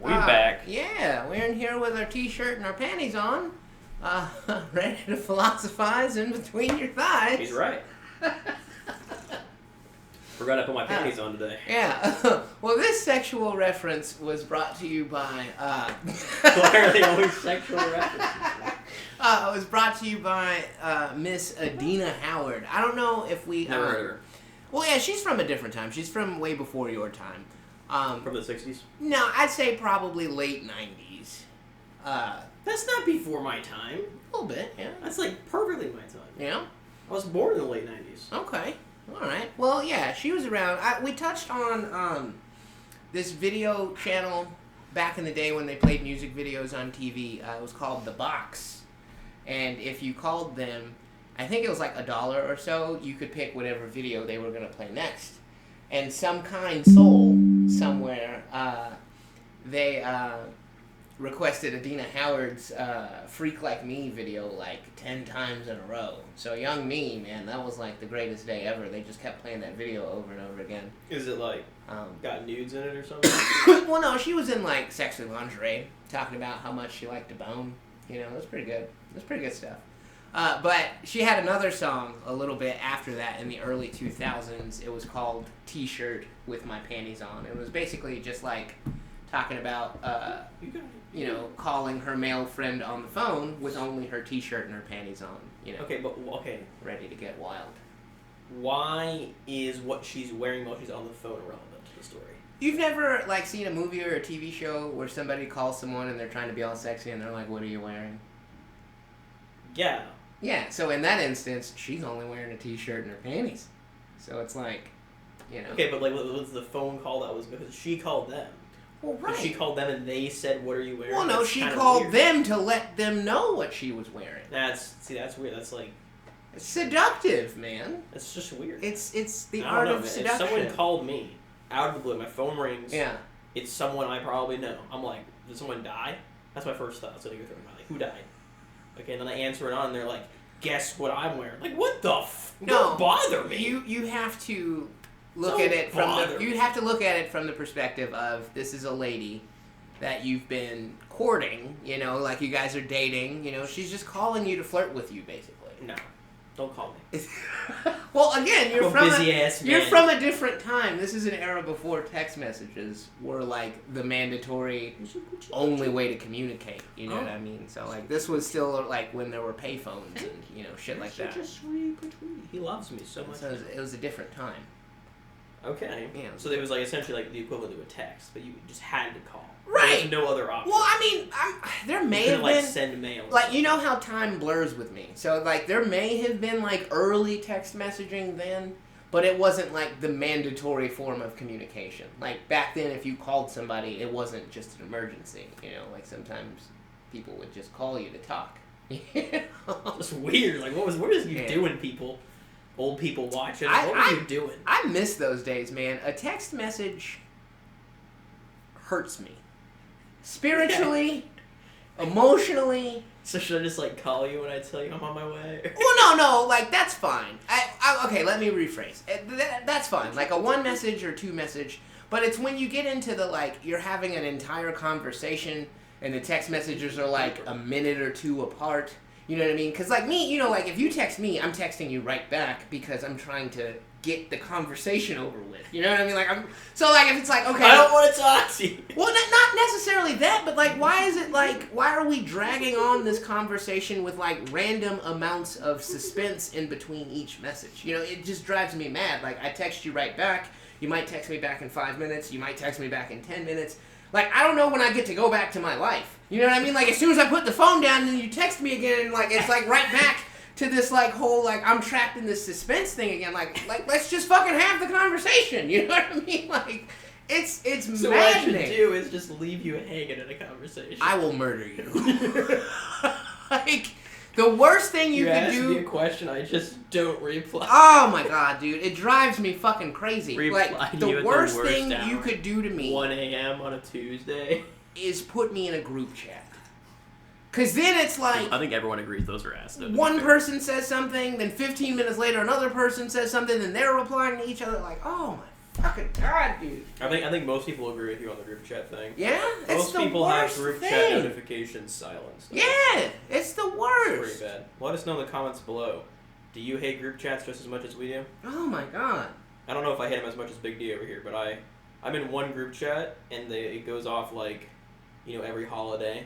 We back. Yeah, we're in here with our t-shirt and our panties on, ready to philosophize in between your thighs. He's right. Forgot I put my panties on today. Yeah. Well, this sexual reference was brought to you by... Why are they always sexual references? It was brought to you by Miss Adina Howard. I don't know if we... Never heard of her. Well, yeah, she's from a different time. She's from way before your time. From the 60s? No, I'd say probably late 90s. That's not before my time. A little bit, yeah. That's like perfectly my time. Yeah? I was born in the late 90s. Okay. Alright. Well, yeah, she was around. We touched on this video channel back in the day when they played music videos on TV. It was called The Box. And if you called them, I think it was like $1 or so, you could pick whatever video they were going to play next. And some kind soul somewhere, they requested Adina Howard's Freak Like Me video like 10 times in a row. So young me, man, that was like the greatest day ever. They just kept playing that video over and over again. Is it like, got nudes in it or something? Well, no, she was in like sexy lingerie, talking about how much she liked to bone. You know, it was pretty good. It was pretty good stuff. But she had another song a little bit after that in the early 2000s. It was called T-Shirt with My Panties On. It was basically just like talking about, you know, calling her male friend on the phone with only her T-shirt and her panties on. You know. Okay. Ready to get wild. Why is what she's wearing while she's on the phone relevant to the story? You've never like seen a movie or a TV show where somebody calls someone and they're trying to be all sexy and they're like, "What are you wearing?" Yeah. Yeah, so in that instance, she's only wearing a T-shirt and her panties. So it's like, you know. Okay, but like, what was the phone call that was because she called them? Well, right. She called them and they said, "What are you wearing?" Well, no, that's she kinda called weird. them to let them know what she was wearing. That's weird. That's like... It's seductive, man. It's just weird. It's the I art don't know, of man. seduction. If someone called me out of the blue, my phone rings. Yeah. It's someone I probably know. I'm like, did someone die? That's my first thought. So they go through my mind, like, who died? Okay, and then I answer it on, and they're like, guess what I'm wearing? Like, what the Don't bother me. You have to look Don't at it from bother you me. have to look at it from the perspective of this is a lady that you've been courting, you know, like you guys are dating, you know, she's just calling you to flirt with you basically. No. Don't call me. Well, again, you're you're from a different time. This is an era before text messages were like the mandatory only way to communicate. You know what I mean? So like this was still like when there were payphones and you know shit like that. Such a sweet between. He loves me so much. So it was a different time. Okay. Yeah. So it was like essentially like the equivalent to a text, but you just had to call. Right. There's no other option. Well, I mean, there may have like been send mail. like you know how time blurs with me. So like there may have been like early text messaging then, but it wasn't like the mandatory form of communication. Like back then, if you called somebody, it wasn't just an emergency. You know, like sometimes people would just call you to talk. It's weird. Like what was you doing, people? Old people watching. What were you doing? I miss those days, man. A text message hurts me. Spiritually, emotionally. So should I just like call you when I tell you I'm on my way? Well, no, like that's fine. Okay, let me rephrase. That's fine. Like a one message or two message, but it's when you get into the like you're having an entire conversation and the text messages are like a minute or two apart. You know what I mean? Because like me, you know, like if you text me, I'm texting you right back because I'm trying to get the conversation over with. You know what I mean? Like so like if it's like okay, I don't want to talk to you. Well, not necessarily that, but like why is it like why are we dragging on this conversation with like random amounts of suspense in between each message? You know, it just drives me mad. Like I text you right back. You might text me back in 5 minutes. You might text me back in 10 minutes. Like, I don't know when I get to go back to my life. You know what I mean? Like, as soon as I put the phone down and you text me again, and, like, it's, like, right back to this, like, whole, like, I'm trapped in this suspense thing again. Like let's just fucking have the conversation. You know what I mean? Like, it's so maddening. What I should do is just leave you hanging in a conversation. I will murder you. Like, the worst thing you can do... You ask me a question, I just don't reply. Oh, my God, dude. It drives me fucking crazy. Reply like, the worst thing hour. you could do to me... 1 a.m. on a Tuesday. ...is put me in a group chat. Because then it's like... I think everyone agrees those are ass. One person says something, then 15 minutes later another person says something, then they're replying to each other like, oh, my fucking god, dude. I think most people agree with you on the group chat thing. Yeah, most people have group chat notifications silenced. Yeah, it's the worst. It's pretty bad. Let us know in the comments below. Do you hate group chats just as much as we do? Oh my god. I don't know if I hate them as much as Big D over here, but I'm in one group chat and it goes off like, every holiday.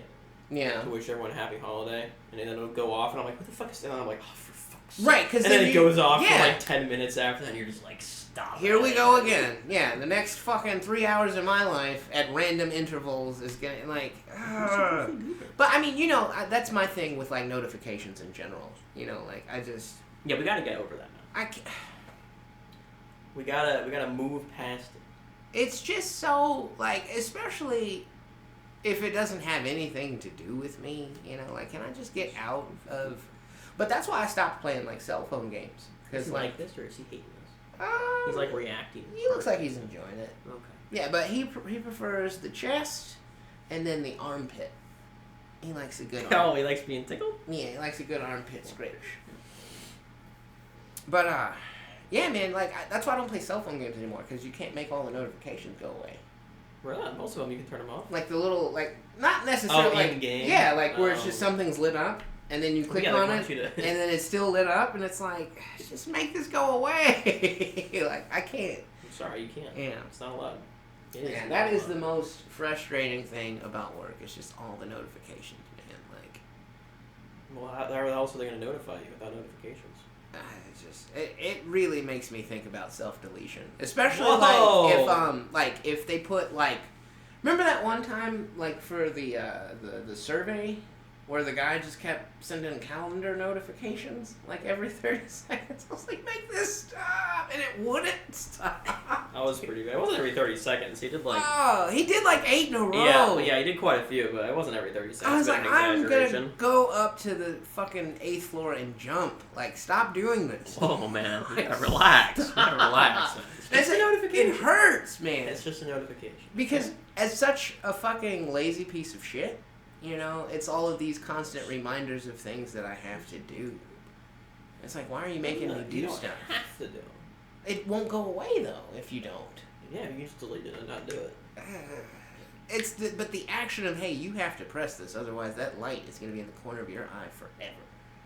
Yeah. To wish everyone a happy holiday, and then it'll go off, and I'm like, what the fuck is that? And I'm like, oh, for fuck's sake. Right, because then it goes off for like 10 minutes after that, and you're just like, stop. Here we go again. Yeah, the next fucking 3 hours of my life at random intervals is gonna, like, But, I mean, that's my thing with, like, notifications in general. Like, I just... Yeah, we gotta get over that now. I can't... We gotta move past it. It's just so, like, especially... if it doesn't have anything to do with me, like, can I just get out of... But that's why I stopped playing, like, cell phone games. Is he like this, or is he hating this? He's, like, reacting. He looks like he's enjoying it. Okay. Yeah, but he prefers the chest and then the armpit. He likes a good armpit. Oh, he likes being tickled? Yeah, he likes a good armpit scratch. But, yeah, man, like, that's why I don't play cell phone games anymore, because you can't make all the notifications go away. Really? Most of them you can turn them off. Like the little, like, not necessarily like in-game? Yeah, like where it's just something's lit up and then you click on it and then it's still lit up and it's like, just make this go away. Like, I can't. I'm sorry, you can't. Yeah. It's not allowed. Yeah, that is the most frustrating thing about work. It's just all the notifications, man. Like, well, how else are they going to notify you without notifications? It's just it really makes me think about self-deletion, especially like if they put, like, remember that one time, like, for the survey where the guy just kept sending calendar notifications like every 30 seconds. I was like, make this stop, and it wouldn't stop. That was pretty bad. It wasn't every 30 seconds. He did like... Oh, he did like 8 in a row. Yeah, he did quite a few, but it wasn't every 30 seconds. I was like, I'm gonna go up to the fucking 8th floor and jump. Like, stop doing this. Oh, man. You gotta relax. You gotta relax. It's a notification. It hurts, man. It's just a notification. Because as such a fucking lazy piece of shit, it's all of these constant reminders of things that I have to do. It's like, why are you making me do stuff? You have to do. It won't go away, though, if you don't. Yeah, you can just delete it and not do it. But the action of, hey, you have to press this, otherwise that light is going to be in the corner of your eye forever.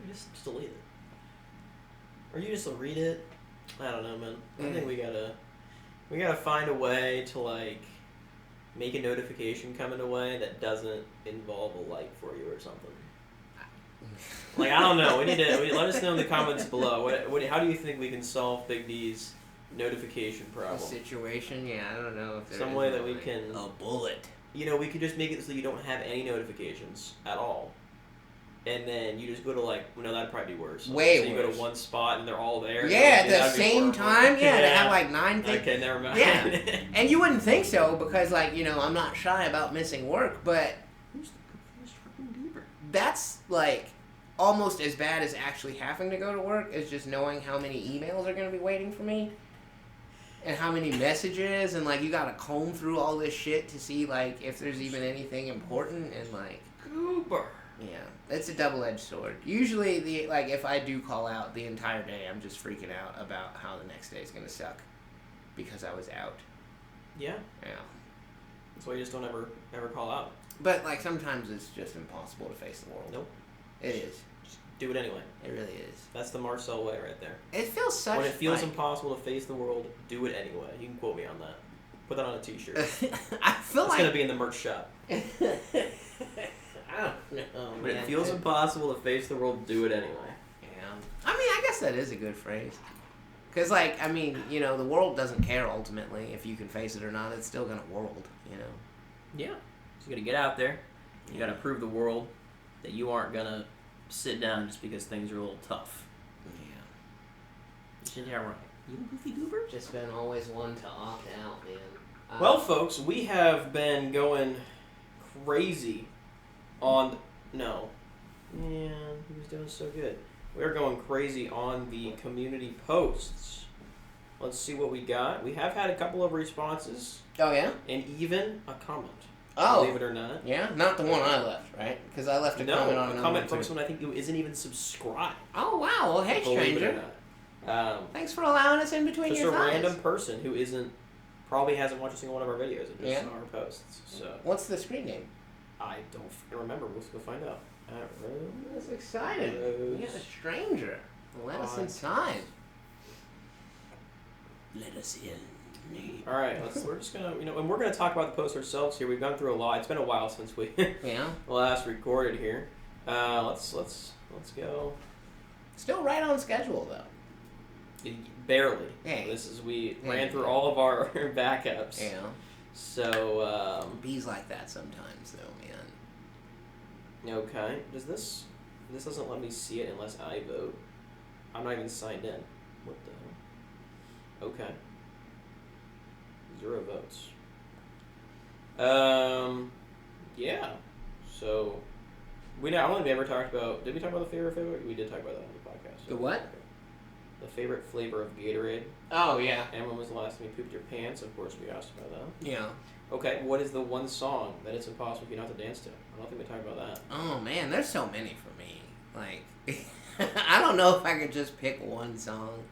You just delete it. Or you just read it. I don't know, man. I think we gotta find a way to, like, make a notification come in a way that doesn't involve a light for you or something. Like, I don't know. We need to let us know in the comments below. How do you think we can solve Big D's notification problem? Situation? Yeah, I don't know if there's some way that we can... A bullet. We could just make it so you don't have any notifications at all. And then you just go to, like... No, that'd probably be worse. Way worse. So you go to one spot and they're all there. Yeah, at the same time? Yeah, to have, like, 9 things. Okay, never mind. Yeah. And you wouldn't think so because, like, I'm not shy about missing work, but... That's, like... almost as bad as actually having to go to work is just knowing how many emails are going to be waiting for me and how many messages, and, like, you got to comb through all this shit to see, like, if there's even anything important, and, like... Goober. Yeah, it's a double-edged sword. Usually, if I do call out the entire day, I'm just freaking out about how the next day is going to suck because I was out. Yeah. Yeah. That's why you just don't ever call out. But, like, sometimes it's just impossible to face the world. Nope. It is. Just do it anyway. It really is. That's the Marcel way right there. It feels such... When it feels impossible to face the world, do it anyway. You can quote me on that. Put that on a t-shirt. I feel it's going to be in the merch shop. I don't know, When it feels impossible to face the world, do it anyway. Yeah. I mean, I guess that is a good phrase. Because, like, I mean, the world doesn't care ultimately if you can face it or not. It's still going to world, Yeah. So you got to get out there. You got to prove the world that you aren't going to sit down just because things are a little tough. Yeah. Yeah, right. You goofy goober? Just been always one to opt out, man. Well, folks, we have been going crazy on... No. Yeah, he was doing so good. We're going crazy on the community posts. Let's see what we got. We have had a couple of responses. Oh, yeah? And even a comment. Oh. Believe it or not. Yeah? Not the one I left, right? Because I left a comment on a comment from someone I think who isn't even subscribed. Oh, wow. Well, hey, Believe stranger. it or not. Thanks for allowing us in between your thighs. Just a random person who isn't probably hasn't watched a single one of our videos. It just saw our posts. So what's the screen name? I don't remember. We'll go find out. That's exciting. We got a stranger. Let us inside. Let us in. All right, we're just gonna, and we're gonna talk about the post ourselves here. We've gone through a lot. It's been a while since we last recorded here. Let's go. Still right on schedule though. Barely. Hey. We ran through all of our backups. Yeah. So bees like that sometimes though, man. Okay. This doesn't let me see it unless I vote. I'm not even signed in. What the hell? Okay. 0 votes. Yeah. So I don't think we ever talked about. Did we talk about the favorite? We did talk about that on the podcast. The what? The favorite flavor of Gatorade. Oh yeah. And when was the last time you pooped your pants? Of course, we asked about that. Yeah. Okay. What is the one song that it's impossible for you not to dance to? I don't think we talked about that. Oh man, there's so many for me. Like, I don't know if I could just pick one song,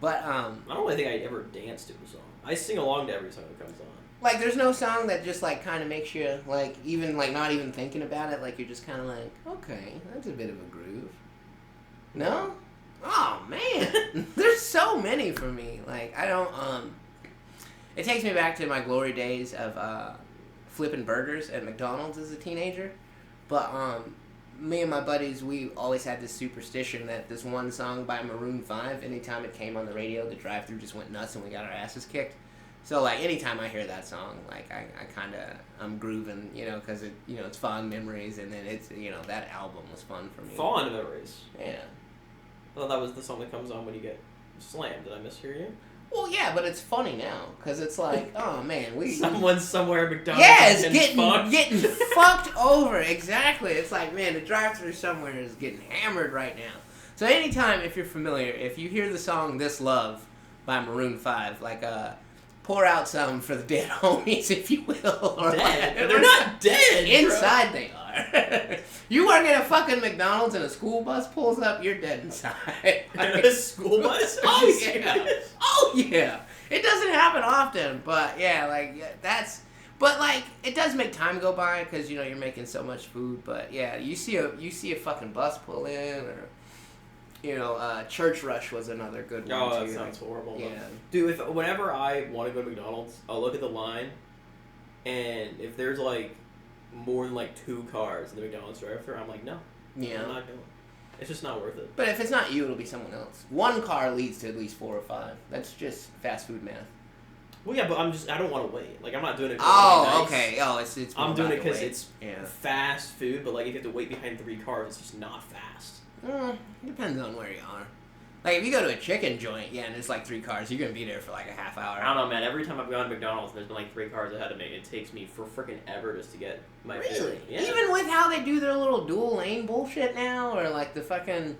but I don't really think I ever danced to a song. I sing along to every song that comes on. Like, there's no song that just, like, kind of makes you, like, even, like, not even thinking about it. Like, you're just kind of like, okay, that's a bit of a groove. No? Oh, man. There's so many for me. Like, I don't, it takes me back to my glory days of, flipping burgers at McDonald's as a teenager. But, me and my buddies, we always had this superstition that this one song by Maroon 5, anytime it came on the radio, the drive-thru just went nuts and we got our asses kicked. So, like, anytime I hear that song, like, I'm grooving, because it's fond memories, and then it's, that album was fun for me. Fond memories? Yeah. Well, that was the song that comes on when you get slammed. Did I mishear you? Well, yeah, but it's funny now, because it's like, oh, man, Someone somewhere at McDonald's getting fucked over, exactly. It's like, man, the drive-thru somewhere is getting hammered right now. So anytime, if you're familiar, if you hear the song This Love by Maroon 5, like, pour out some for the dead homies, if you will. Or dead? But they're not dead, inside they are. You work at a fucking McDonald's and a school bus pulls up, you're dead inside. Like, a school bus? Oh, yeah. Oh, yeah. It doesn't happen often, but yeah, like, that's... But, like, it does make time go by, because, you're making so much food, but yeah, you see a fucking bus pull in, or... Church Rush was another good one, Oh, too. that sounds horrible. Yeah. Dude, whenever I want to go to McDonald's, I'll look at the line, and if there's, like, more than, like, 2 cars in the McDonald's drive-thru, I'm like, no. Yeah. I'm not going. It's just not worth it. But if it's not you, it'll be someone else. 1 car leads to at least 4 or 5. That's just fast food math. Well, yeah, but I don't want to wait. Like, I'm not doing it because nice. Okay. Oh, it's I'm doing it because it's fast food, but, like, if you have to wait behind 3 cars, it's just not fast. Depends on where you are. Like, if you go to a chicken joint, and it's like 3 cars, you're going to be there for like a half hour. I don't know, man. Every time I've gone to McDonald's, there's been like 3 cars ahead of me. It takes me for freaking ever just to get my food. Yeah. Even with how they do their little dual lane bullshit now, or like the fucking...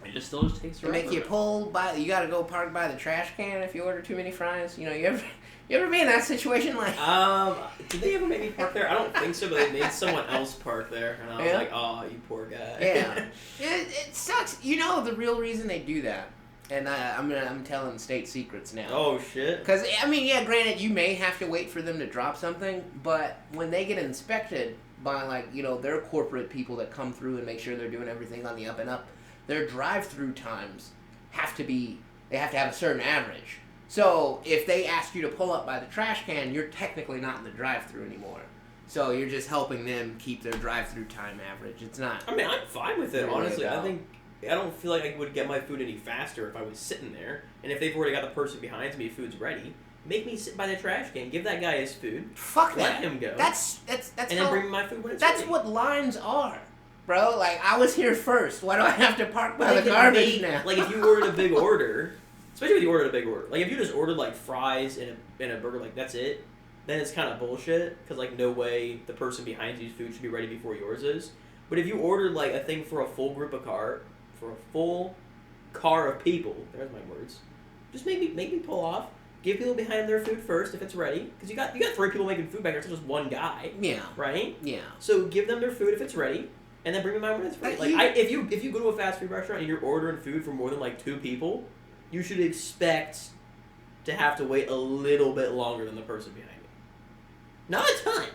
It still just takes forever. They make you pull by... You got to go park by the trash can if you order too many fries. You ever be in that situation? Like, did they ever make me park there? I don't think so, but they made someone else park there, and I was like, oh, you poor guy. Yeah. It sucks. The real reason they do that, and I'm telling state secrets now. Oh, shit. Because, granted, you may have to wait for them to drop something, but when they get inspected by, like, their corporate people that come through and make sure they're doing everything on the up and up, their drive-through times they have to have a certain average. So, if they ask you to pull up by the trash can, you're technically not in the drive-thru anymore. So, you're just helping them keep their drive-thru time average. It's not... I mean, I'm fine with it, honestly. I don't feel like I would get my food any faster if I was sitting there. And if they've already got the person behind me, food's ready, make me sit by the trash can. Give that guy his food. Fuck that. Let him go. That's and then bring me my food when it's ready. That's what lines are. Bro, like, I was here first. Why do I have to park by the garbage now? Like, if you ordered a big order... Especially if you ordered a big order. Like, if you just ordered, like, fries and a burger, like, that's it, then it's kind of bullshit. Because, like, no way the person behind you's food should be ready before yours is. But if you ordered, like, a thing for a full full car of people, there's my words, just make me pull off. Give people behind their food first if it's ready. Because you got 3 people making food back there. It's not just one guy. Yeah. Right? Yeah. So give them their food if it's ready. And then bring me mine when it's ready. Like, if you go to a fast food restaurant and you're ordering food for more than, like, 2 people... You should expect to have to wait a little bit longer than the person behind me. Not a ton.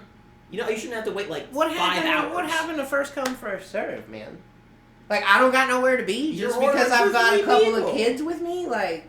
You know, you shouldn't have to wait like 5 hours. What happened to first come, first serve, man? Like, I don't got nowhere to be just You're because I've got a couple people. of kids with me? Like,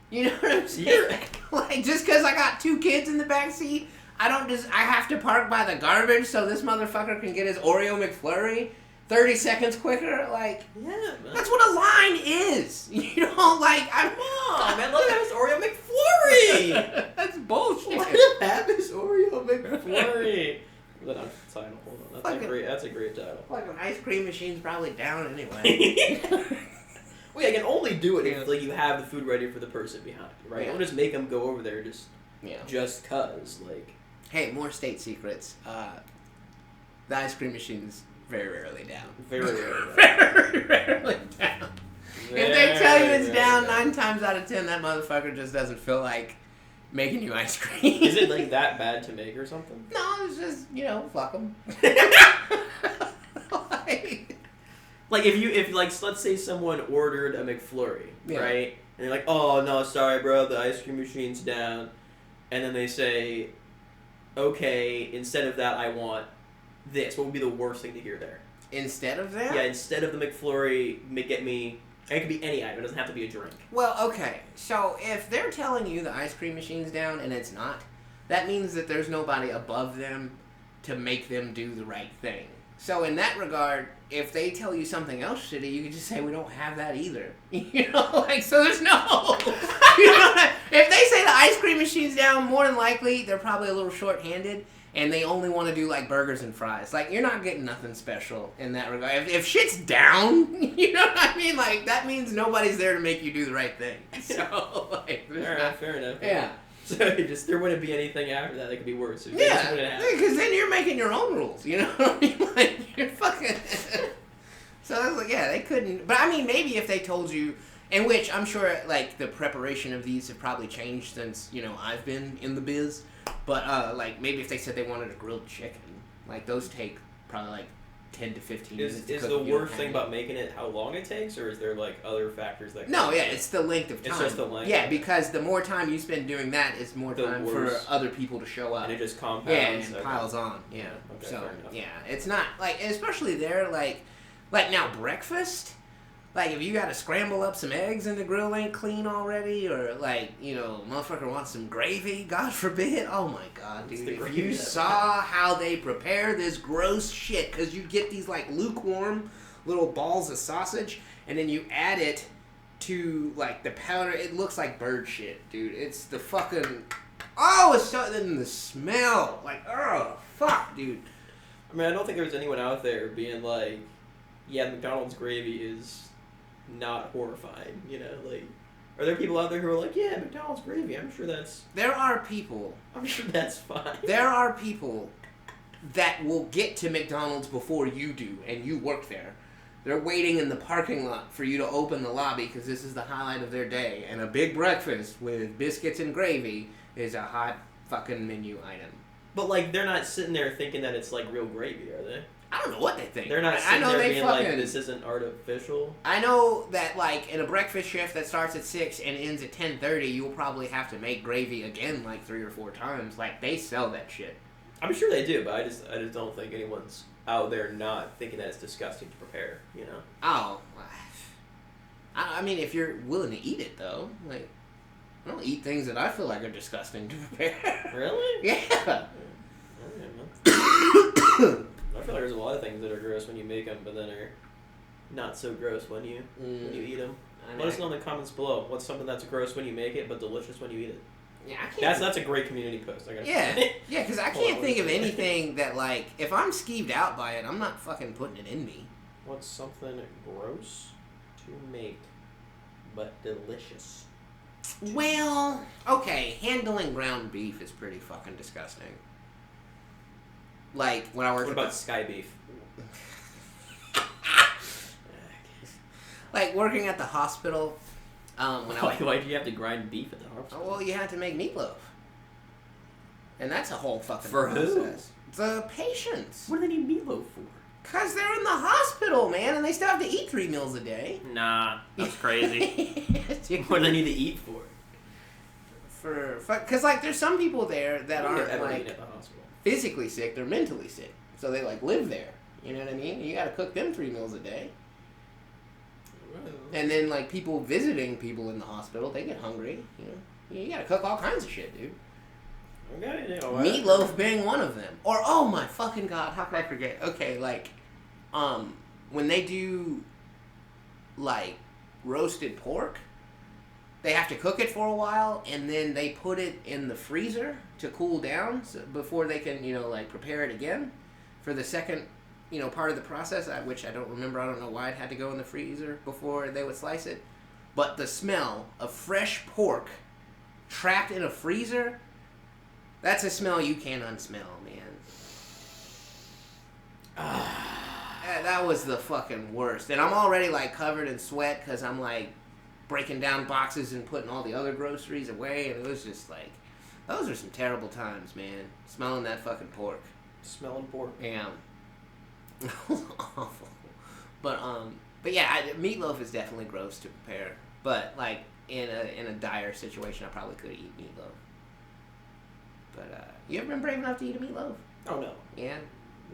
you know what I'm saying? Like, just because I got 2 kids in the back seat, I have to park by the garbage so this motherfucker can get his Oreo McFlurry 30 seconds quicker? Like, Yeah, man. that's what a line is. You know, like, Oh, man, let him have his Oreo McFlurry! That's bullshit. Let him have his Oreo McFlurry. Then I'm title. Hold on. That's a great title. Like, an ice cream machine's probably down anyway. Well, yeah, I can only do it if like you have the food ready for the person behind you, right? Yeah. Don't just make them go over there Yeah. just cause, like. Hey, more state secrets. The ice cream machine's very rarely down. Very rarely. Very rarely down. If they tell you it's down 9 times out of 10, that motherfucker just doesn't feel like making you ice cream. Is it like that bad to make or something? No, it's just, you know, fuck them. Like if let's say someone ordered a McFlurry, Yeah. right? And they're like, "Oh no, sorry, bro, the ice cream machine's down," and then they say, "Okay, instead of that, I want this." What would be the worst thing to hear there? Instead of that? Yeah, instead of the McFlurry, get me. It could be any item. It doesn't have to be a drink. Well, okay. So if they're telling you the ice cream machine's down and it's not, that means that there's nobody above them to make them do the right thing. So in that regard, if they tell you something else shitty, you can just say, we don't have that either. You know, like, so there's no... You know, if they say the ice cream machine's down, more than likely, they're probably a little short-handed, and they only want to do, like, burgers and fries. Like, you're not getting nothing special in that regard. If shit's down, you know what I mean? Like, that means nobody's there to make you do the right thing. So, like... Fair enough. Yeah. So there wouldn't be anything after that could be worse. Yeah, because then you're making your own rules, you know what I mean? Like, you're fucking... So I was like, yeah, they couldn't... But I mean, maybe if they told you... In which I'm sure, like, the preparation of these have probably changed since, you know, I've been in the biz. But, like, maybe if they said they wanted a grilled chicken, like, those take probably, like, 10 to 15 minutes to Is cook. the worst thing about making it how long it takes, or is there, like, other factors that... No, yeah, it's the length of time. It's just the length. Yeah, because the more time you spend doing that, it's more time for other people to show up. And it just compounds. Yeah, and it piles on. Yeah. Okay, So, fair enough. yeah, it's not, like, especially there, like now breakfast, like, if you gotta scramble up some eggs and the grill ain't clean already, or, like, you know, motherfucker wants some gravy, God forbid. Oh my God, dude. If you saw how they prepare this gross shit, because you get these, like, lukewarm little balls of sausage, and then you add it to, like, the powder, it looks like bird shit, dude. It's the fucking... Oh, it's so... Then the smell. Like, oh, fuck, dude. I mean, I don't think there's anyone out there being like, yeah, McDonald's gravy is not horrifying, you know? Like, are there people out there who are like, yeah, McDonald's gravy, I'm sure that's fine. There are people that will get to McDonald's before you do, and you work there. They're waiting in the parking lot for you to open the lobby because this is the highlight of their day. And a big breakfast with biscuits and gravy is a hot fucking menu item. But, like, they're not sitting there thinking that it's, like, real gravy, are they? I don't know what they think. They're not sitting there being like, this isn't artificial. I know that, like, in a breakfast shift that starts at 6 and ends at 10:30, you'll probably have to make gravy again, like, 3 or 4 times. Like, they sell that shit. I'm sure they do, but I just don't think anyone's out there not thinking that it's disgusting to prepare, you know? Oh. I mean, if you're willing to eat it, though. Like, I don't eat things that I feel like are disgusting to prepare. Really? Yeah. I feel like there's a lot of things that are gross when you make them, but then are not so gross when you eat them. Let us know in the comments below. What's something that's gross when you make it, but delicious when you eat it? Yeah, I can't. That's a great community post. I gotta say. Yeah, because I can't think of anything that, like, if I'm skeeved out by it, I'm not fucking putting it in me. What's something gross to make, but delicious? Well, okay, handling ground beef is pretty fucking disgusting. Like, when I worked... What about sky beef? Like, working at the hospital... Why do you have to grind beef at the hospital? Well, you have to make meatloaf. And that's a whole fucking process. For who? The patients. What do they need meatloaf for? Because they're in the hospital, man, and they still have to eat 3 meals a day. Nah, that's crazy. What do they need to eat for? because like there's some people there that aren't ever like eaten at the hospital. physically sick, they're mentally sick, so they like live there. You know what I mean? You got to cook them 3 meals a day. And then like people visiting people in the hospital, they get hungry. You know, you got to cook all kinds of shit, dude. Okay, you know, Meatloaf being one of them. Or oh my fucking god, how could I forget? Okay, like, when they do like roasted pork, they have to cook it for a while, and then they put it in the freezer to cool down before they can, you know, like prepare it again for the second, you know, part of the process, which I don't remember. I don't know why it had to go in the freezer before they would slice it. But the smell of fresh pork trapped in a freezer, that's a smell you can't unsmell, man. That was the fucking worst. And I'm already like covered in sweat because I'm like breaking down boxes and putting all the other groceries away, and it was just like, those are some terrible times, man. Smelling that fucking pork. Smelling pork. Yeah. It was awful. But yeah, meatloaf is definitely gross to prepare. But like in a dire situation, I probably could eat meatloaf. But you ever been brave enough to eat a meatloaf? Oh no. Yeah.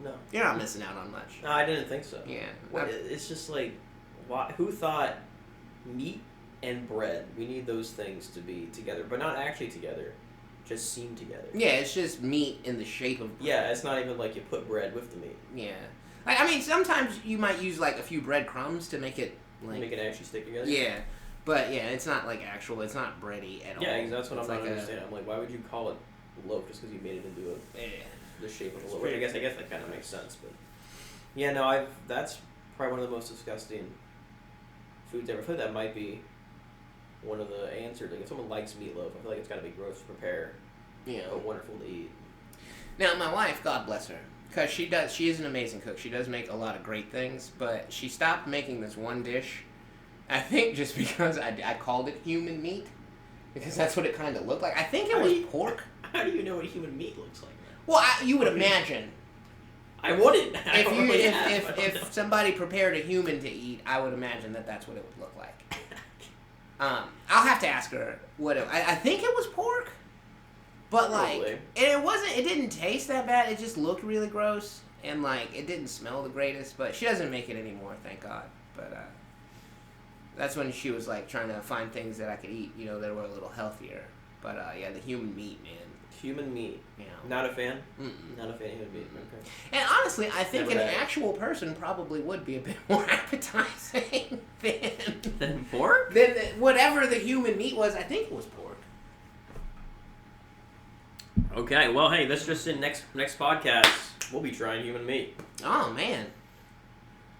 No. You're not missing out on much. No, I didn't think so. Yeah. It's just like, why? Who thought meat and bread? We need those things to be together, but not actually together. Just seem together. Yeah, it's just meat in the shape of bread. Yeah, it's not even like you put bread with the meat. Yeah. I mean, sometimes you might use like a few breadcrumbs to make it like... Make it actually stick together? Yeah. But yeah, it's not like actual, it's not bready at all. Yeah, that's what I'm not like understanding. I'm like, why would you call it loaf just because you made it into the shape of a loaf? Which I guess that kind of makes sense, but... Yeah, no, that's probably one of the most disgusting foods ever. I feel like that might be one of the answers. Like, if someone likes meatloaf, I feel like it's got to be gross to prepare, but wonderful to eat. Now, my wife, God bless her, because she is an amazing cook. She does make a lot of great things, but she stopped making this one dish, I think just because I called it human meat, because that's what it kind of looked like. I think it was pork. How do you know what human meat looks like? Well, you would imagine. I wouldn't. If somebody prepared a human to eat, I would imagine that's what it would look like. I'll have to ask her what I think it was pork, but like, and it didn't taste that bad. It just looked really gross, and like it didn't smell the greatest. But she doesn't make it anymore, thank God. But that's when she was like trying to find things that I could eat, you know, that were a little healthier. But yeah, the human meat, man. Human meat. Yeah. Not a fan? Mm-mm. Not a fan of human meat. Okay. And honestly, I think an actual person probably would be a bit more appetizing than pork? Than whatever the human meat was. I think it was pork. Okay, well, hey, that's just in next podcast. We'll be trying human meat. Oh, man.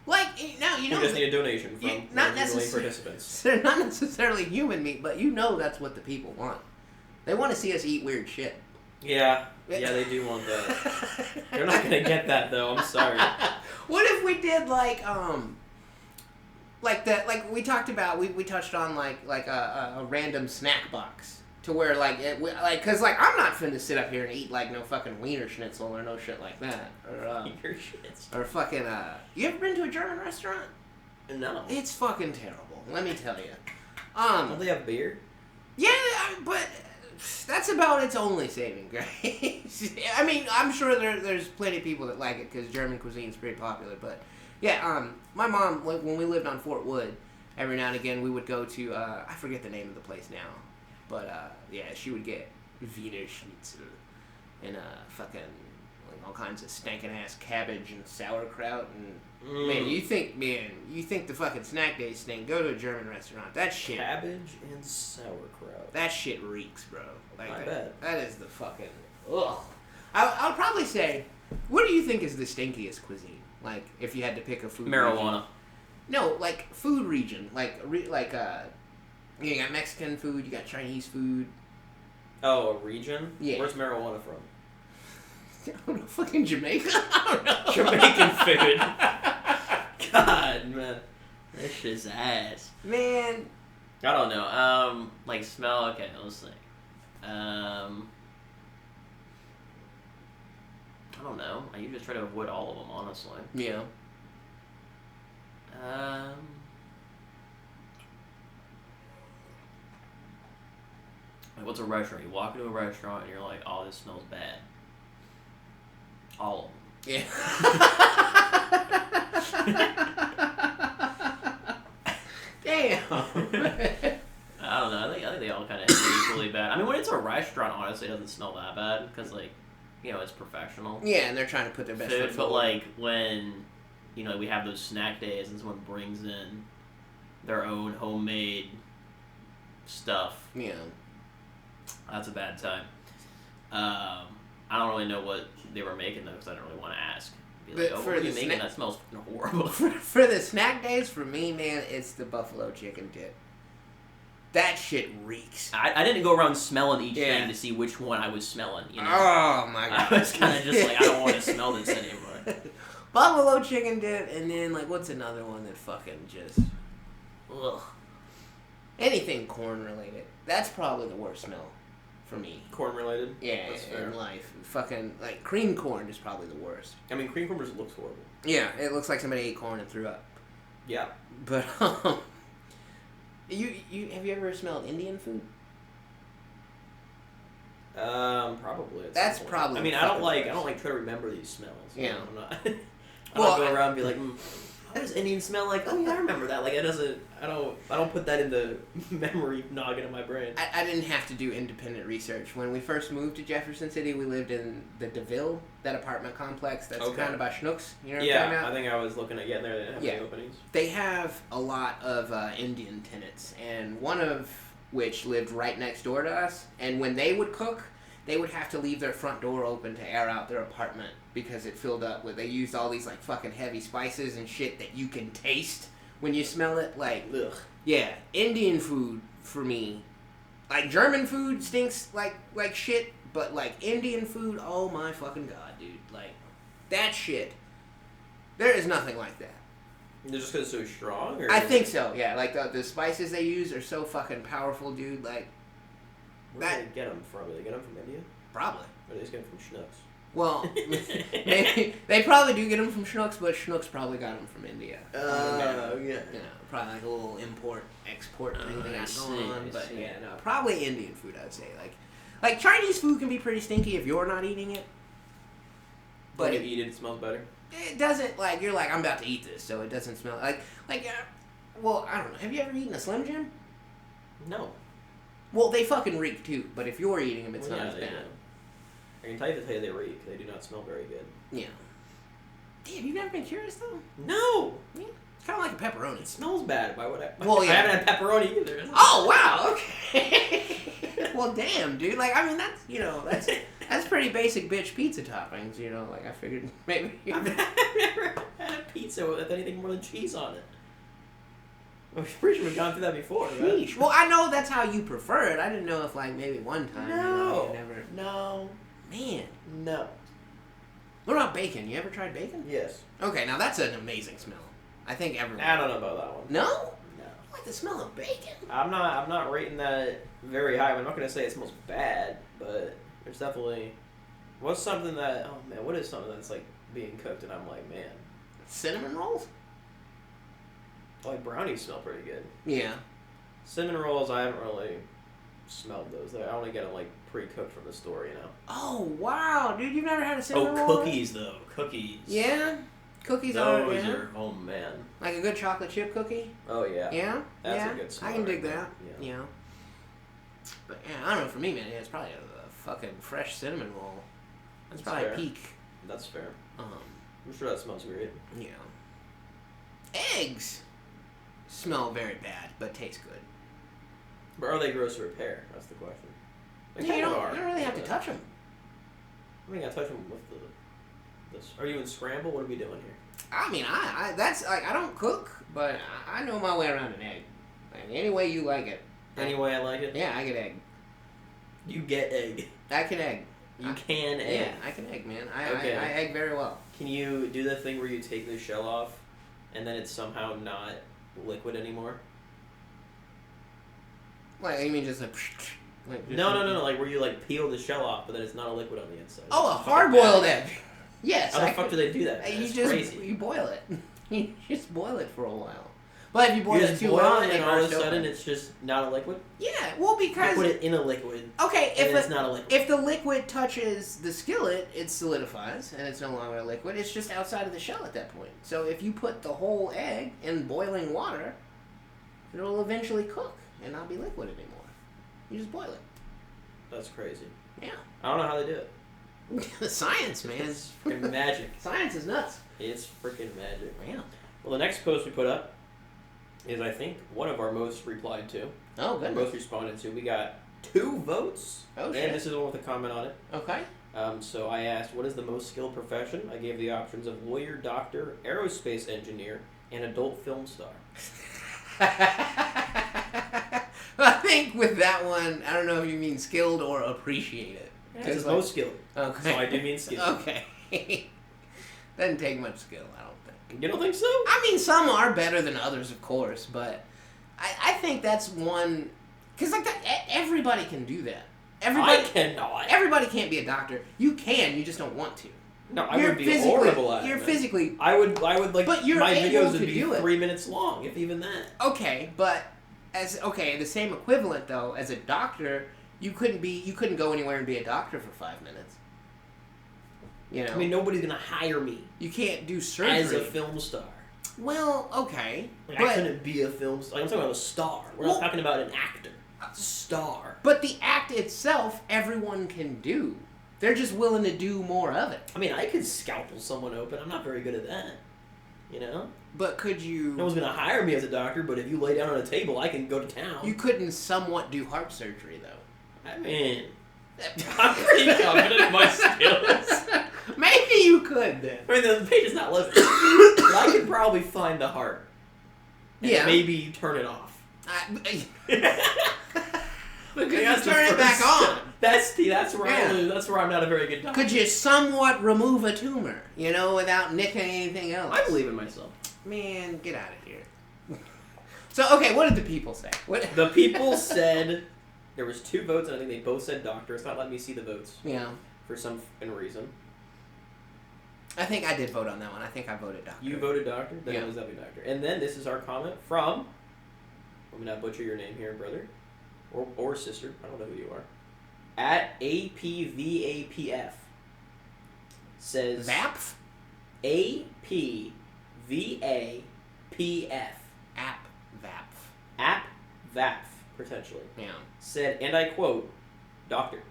Like, now, you know... We just need a donation from not participants. They're not necessarily human meat, but you know that's what the people want. They want to see us eat weird shit. Yeah, they do want that. They're not gonna get that though. I'm sorry. What if we did like we talked about? We touched on like a random snack box to where because I'm not finna sit up here and eat like no fucking wiener schnitzel or no shit like that or fucking You ever been to a German restaurant? No. It's fucking terrible. Let me tell you. Don't they have beer? Yeah, but. That's about its only saving grace. I mean, I'm sure there's plenty of people that like it because German cuisine is pretty popular. But yeah, my mom, when we lived on Fort Wood, every now and again we would go to I forget the name of the place now, but yeah, she would get Wiener Schnitzel and fucking like all kinds of stinking ass cabbage and sauerkraut and man, you think the fucking snack days stink? Go to a German restaurant. That shit. Cabbage and sauerkraut. That shit reeks, bro. Like I bet. That is the fucking ugh. I'll probably say, what do you think is the stinkiest cuisine? Like, if you had to pick a food. Marijuana. Region? No, like food region. You got Mexican food. You got Chinese food. Oh, a region? Yeah. Where's marijuana from? I don't know, fucking Jamaica? I don't know. Jamaican food. God, man. This shit's ass. Man. I don't know. Like smell, okay, let's see. I don't know. I usually try to avoid all of them, honestly. Yeah. Like, what's a restaurant? You walk into a restaurant and you're like, oh, this smells bad. All of them. Yeah. Damn. I don't know. I think they all kind of equally bad. I mean, when it's a restaurant, honestly, it doesn't smell that bad because, like, you know, it's professional. Yeah, and they're trying to put their best foot But forward. like when, you know, we have those snack days and someone brings in their own homemade stuff. Yeah. That's a bad time. I don't really know what they were making though, because I didn't really want to ask. Be like, But oh, for what are the you making? snack- That smells fucking horrible. For the snack days, for me, man, it's the buffalo chicken dip. That shit reeks. I didn't go around smelling each Yeah. thing to see which one I was smelling. You know? Oh my god. I was kind of just like, I don't want to smell this anymore. Buffalo chicken dip, and then like what's another one that fucking just Ugh. anything corn related. That's probably the worst smell for me. Corn related? Yeah, That's fair. in life, fucking like cream corn is probably the worst. I mean, cream corn just looks horrible. Yeah, it looks like somebody ate corn and threw up. Yeah. But you have you ever smelled Indian food? Probably. at That's some point. probably I mean, the I don't fucking like worst. try to remember these smells. You Yeah. know, I'm not. I Well, don't go around and be like, how does Indian smell like? Oh yeah, I remember that. Like it doesn't. I don't put that in the memory noggin of my brain. I didn't have to do independent research. When we first moved to Jefferson City, we lived in the DeVille, that apartment complex that's Okay. kind of by Schnucks. You know what I'm Yeah, talking about? I think I was looking at getting there. They didn't have Yeah. any openings. They have a lot of Indian tenants, and one of which lived right next door to us. And when they would cook, they would have to leave their front door open to air out their apartment because it filled up with. They used all these like fucking heavy spices and shit that you can taste when you smell it. Like, Ugh. yeah, Indian food for me, like German food stinks like shit, but like Indian food, oh my fucking god, dude, like that shit. There is nothing like that. Just because it's so strong? Or I think so, yeah. Like the spices they use are so fucking powerful, dude. Like, Where do they get them from? Do they get them from India? probably. Or do they just get them from Schnucks? Well, maybe they probably do get them from Schnucks, but Schnucks probably got them from India. Yeah. You know, probably like a little import export thing they I got see, going on. I But see. yeah, no, probably Indian food. I'd say like Chinese food can be pretty stinky if you're not eating it. But But if you eat it, it smells better. it doesn't like you're like I'm about to eat this, so it doesn't smell like. Well, I don't know. Have you ever eaten a Slim Jim? No. Well, they fucking reek too. But if you're eating them, it's Well, not yeah, as they bad. do. I can tell you they reek. They do not smell very good. Yeah. Damn, you've never been curious though? No! Yeah. It's kind of like a pepperoni. It smells bad. Why would I? Well, yeah. I haven't had pepperoni either. Oh wow! Okay. Well, damn, dude. Like, I mean, that's pretty basic bitch pizza toppings. You know, like I figured maybe. I've never had a pizza with anything more than cheese on it. I'm pretty sure we've gone through that before, right? Sheesh. Well, I know that's how you prefer it. I didn't know if like maybe one time. You know, you never. No. Man. No. What about bacon? You ever tried bacon? Yes. Okay, now that's an amazing smell. I think everyone. I don't know about that one. No. No. I like the smell of bacon. I'm not rating that very high. I'm not gonna say it smells bad, but there's definitely what's something that what is something that's like being cooked and I'm like, man, Cinnamon rolls. like brownies smell pretty good. Yeah. Cinnamon rolls, I haven't really smelled those. I only get them like pre-cooked from the store, you know. Oh wow, dude! You've never had a cinnamon roll? Cookies though, cookies. Yeah. Cookies Those yeah. are oh man. Like a good chocolate chip cookie. Oh yeah. Yeah. That's yeah. a good smell I can dig right that. there. Yeah. But yeah, I don't know. For me, man, it's probably a fucking fresh cinnamon roll. That's probably fair. peak. That's fair. Um. I'm sure that smells great. Yeah. Eggs smell very bad, but taste good. But are they gross to repair? That's the question. They Yeah, you kind of don't really have to touch them. I mean, I touch them with this. Are you in scramble? What are we doing here? I mean, I that's like I don't cook, but I know my way around an egg. Like, any way you like it. Any way I like it. Yeah, I get egg. You get egg. I can egg. You can egg. Yeah, I can egg, man. I egg very well. Can you do the thing where you take the shell off, and then it's somehow not liquid anymore? Like, you mean just like... No. Like where you like peel the shell off, but then it's not a liquid on the inside. Oh, a hard-boiled egg. Yes. How the fuck do they do that? You That's just crazy. you boil it. You just boil it for a while. But if you boil You it just too boil long, it, they and all of a burst sudden open. it's just not a liquid. Yeah, well, You because put it in a liquid. okay, and it's not a liquid. if the liquid touches the skillet, it solidifies and it's no longer a liquid. It's just outside of the shell at that point. So if you put the whole egg in boiling water, it'll eventually cook and not be liquid anymore. You just boil it. That's crazy. Yeah. I don't know how they do it. Science, man. It's freaking magic. Science is nuts. It's freaking magic. Yeah. Well, the next post we put up is, I think, one of our most replied to. Oh, goodness. Most responded to. We got 2 votes. Oh, and shit. this is the one with a comment on it. Okay. So I asked, what is the most skilled profession? I gave the options of lawyer, doctor, aerospace engineer, and adult film star. I think with that one, I don't know if you mean skilled or appreciate it. It's most skilled. Okay. So I do mean skilled. Okay. Doesn't take much skill, I don't think. You don't think so? I mean, some are better than others, of course, but I think that's one... Because, like, everybody can do that. I cannot. Everybody can't be a doctor. You can, you just don't want to. No, I would be horrible at it. You're physically... I would like, but you're my able videos to would be do it. 3 minutes long, if even that. Okay, but the same equivalent though, as a doctor, you couldn't go anywhere and be a doctor for 5 minutes. You know? I mean, nobody's gonna hire me You can't do surgery. as a film star. Well, okay. Like, I couldn't be a film star. I'm talking about a star. We're not talking about an actor. A star. But the act itself, everyone can do. They're just willing to do more of it. I mean, I could scalpel someone open. I'm not very good at that. You know? But could you... No one's gonna hire me as a doctor, but if you lay down on a table, I can go to town. You couldn't somewhat do heart surgery, though. I mean... I'm pretty confident in my skills. Maybe you could, then. I mean, the patient's not living. But I could probably find the heart. And maybe turn it off. But could you turn it back on? That's where I'm not a very good doctor. Could you somewhat remove a tumor, without nicking anything else? I believe in myself. Man, get out of here. So, okay, what did the people say? The people said there was 2 votes, and I think they both said doctor. It's not letting me see the votes. Yeah. For some reason. I think I did vote on that one. I think I voted doctor. You voted doctor? Then Yeah. it was definitely doctor. And then this is our comment from... Let me not butcher your name here, brother. Or sister. I don't know who you are. At APVAPF. Says... VAPF? APVAPF. App VAPF, potentially. Yeah. Said, and I quote, doctor.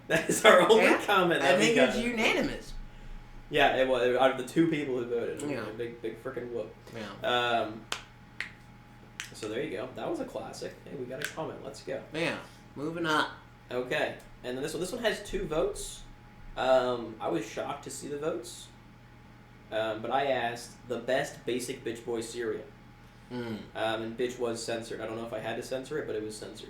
That is our only comment that I think we got. it's unanimous. Yeah, it was out of the 2 people who voted. Yeah. A big freaking whoop. Yeah. So there you go. That was a classic. Hey, we got a comment. Let's go. Yeah. Moving on. Okay. And then this one has 2 votes. I was shocked to see the votes. But I asked the best basic bitch boy cereal. And bitch was censored. I don't know if I had to censor it, but it was censored.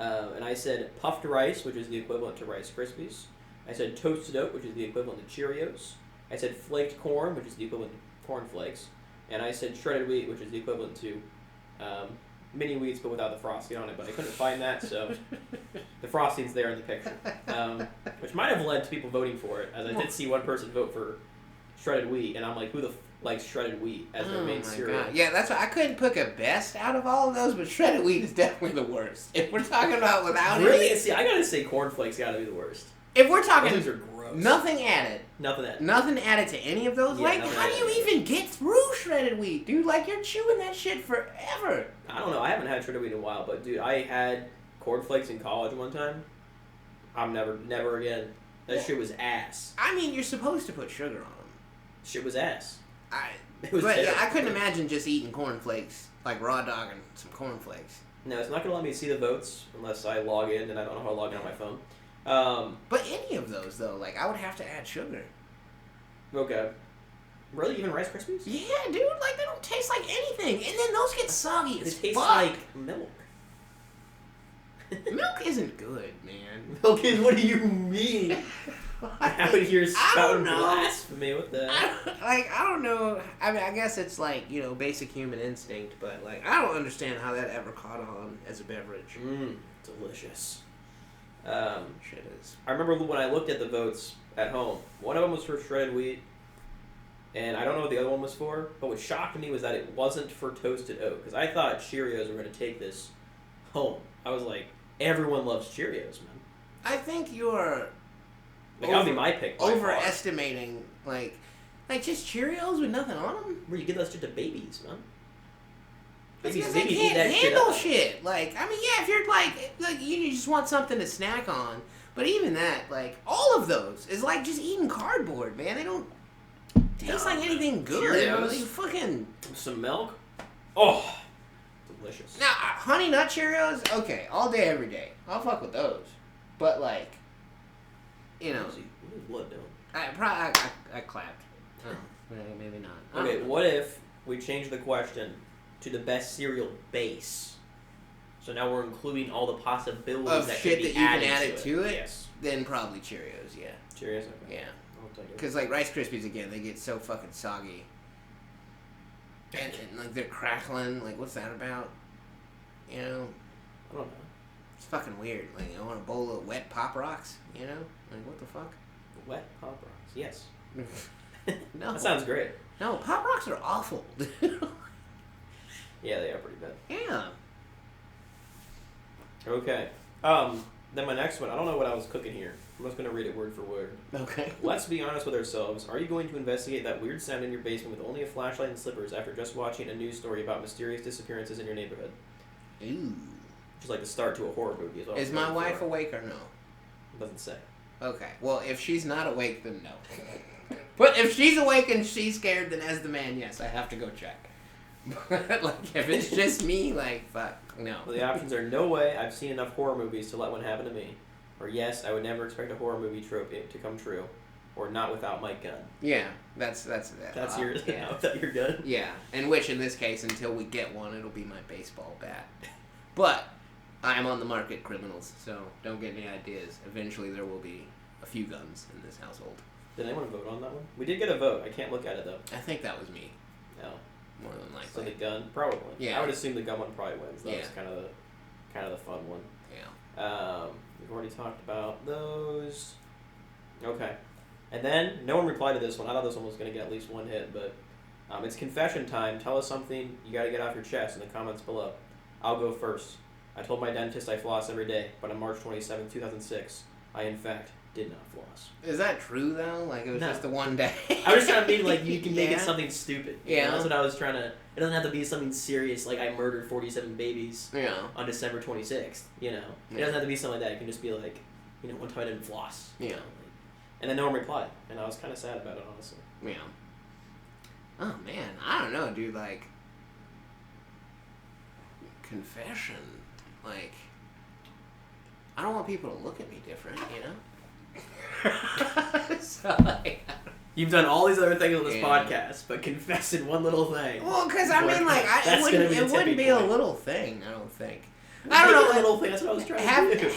And I said puffed rice, which is the equivalent to Rice Krispies. I said toasted oat, which is the equivalent to Cheerios. I said flaked corn, which is the equivalent to Corn Flakes. And I said shredded wheat, which is the equivalent to mini wheats, but without the frosting on it. But I couldn't find that, so the frosting's there in the picture. Which might have led to people voting for it, as I did see one person vote for shredded wheat, and I'm like, who the likes shredded wheat as their main cereal? God. Yeah, that's why I couldn't pick a best out of all of those, but shredded wheat is definitely the worst. If we're talking about without Really? it, See, I gotta say Corn Flakes gotta be the worst. if we're talking Those are gross. nothing added, nothing added to any of those. Yeah, Like, how do you even get through shredded wheat, dude? Like, you're chewing that shit forever. I don't know. I haven't had shredded wheat in a while, but dude, I had Corn Flakes in college one time. I'm never again. That shit was ass. I mean, you're supposed to put sugar on them. Shit was ass. But yeah, I couldn't imagine just eating cornflakes, like raw dog and some cornflakes. No, it's not gonna let me see the votes unless I log in, and I don't know how to log in on my phone. But any of those though, like I would have to add sugar. Okay. Really, even Rice Krispies? Yeah, dude, like they don't taste like anything, and then those get soggy as They taste fuck. like milk. Milk isn't good, man. Milk is. What do you mean? Out here spouting know. blasphemy. What the? I don't know. I mean, I guess it's like, basic human instinct, but like I don't understand how that ever caught on as a beverage. Delicious. Shit is. I remember when I looked at the votes at home. One of them was for shredded wheat. And I don't know what the other one was for, but what shocked me was that it wasn't for toasted oat. Because I thought Cheerios were going to take this home. I was like, everyone loves Cheerios, man. I think you're Like, that would be my pick. Overestimating, like just Cheerios with nothing on them? Where you give that shit to babies, man. Babies can't handle shit. Like, I mean, yeah, if you're like you just want something to snack on. But even that, like, all of those is like just eating cardboard, man. They don't taste like anything good. Cheerios. You fucking... Some milk? Oh, delicious. Now, Honey Nut Cheerios, okay, all day, every day. I'll fuck with those. But, like, you know... What is blood doing? I clapped. Oh, maybe not. Okay, what if we change the question to the best cereal base? So now we're including all the possibilities of that shit could be that you can added add to it? Yes. Then probably Cheerios, yeah. Cheerios? Okay. Yeah. I'll take it. Because, like, Rice Krispies, again, they get so fucking soggy. And like, they're crackling. Like, what's that about? You know? I don't know. It's fucking weird. Like, I want a bowl of wet Pop Rocks, you know? Like, what the fuck? Wet Pop Rocks. Yes. No. That sounds great. No, Pop Rocks are awful. Yeah, they are pretty bad. Yeah. Okay. Then my next one, I don't know what I was cooking here. I'm just going to read it word for word. Okay. Let's be honest with ourselves. Are you going to investigate that weird sound in your basement with only a flashlight and slippers after just watching a news story about mysterious disappearances in your neighborhood? Ooh. Just like the start to a horror movie as well. Is my wife awake or no? It doesn't say. Okay. Well, if she's not awake, then no. But if she's awake and she's scared, then as the man, yes, I have to go check. But, like, if it's just me, like, fuck, no. Well, the options are no way, I've seen enough horror movies to let one happen to me. Or yes, I would never expect a horror movie trope to come true. Or not without my gun. Yeah, that's That's your yeah. not without your gun? Yeah, and which in this case, until we get one, it'll be my baseball bat. But I'm on the market, criminals, so don't get any ideas. Eventually there will be a few guns in this household. Did anyone vote on that one? We did get a vote. I can't look at it though. I think that was me. No. More than likely. So the gun, probably. Yeah. I would assume the gun one probably wins. That Yeah. was kind of the fun one. Yeah. We've already talked about those. Okay. And then, no one replied to this one. I thought this one was going to get at least one hit, but it's confession time. Tell us something you got to get off your chest in the comments below. I'll go first. I told my dentist I floss every day, but on March 27, 2006, I in fact did not floss. Is that true, though? Like, it was just the one day? I was trying to be like, you can make it Yeah. something stupid. Yeah. That's what I was trying to... It doesn't have to be something serious, like I murdered 47 babies Yeah. on December 26th, you know. It Yeah. doesn't have to be something like that. It can just be like, you know, one time I didn't floss. Yeah. You know? And then no one replied, and I was kind of sad about it, honestly. Yeah. Oh, man. I don't know, dude. Like, confession. Like, I don't want people to look at me different, you know? So, like, You've done all these other things on this Yeah. podcast, but confessing one little thing. well, because I mean, like, That's gonna be a it wouldn't tipping be a point. little thing, I don't think. I don't know. A little thing, that's what I was trying to do.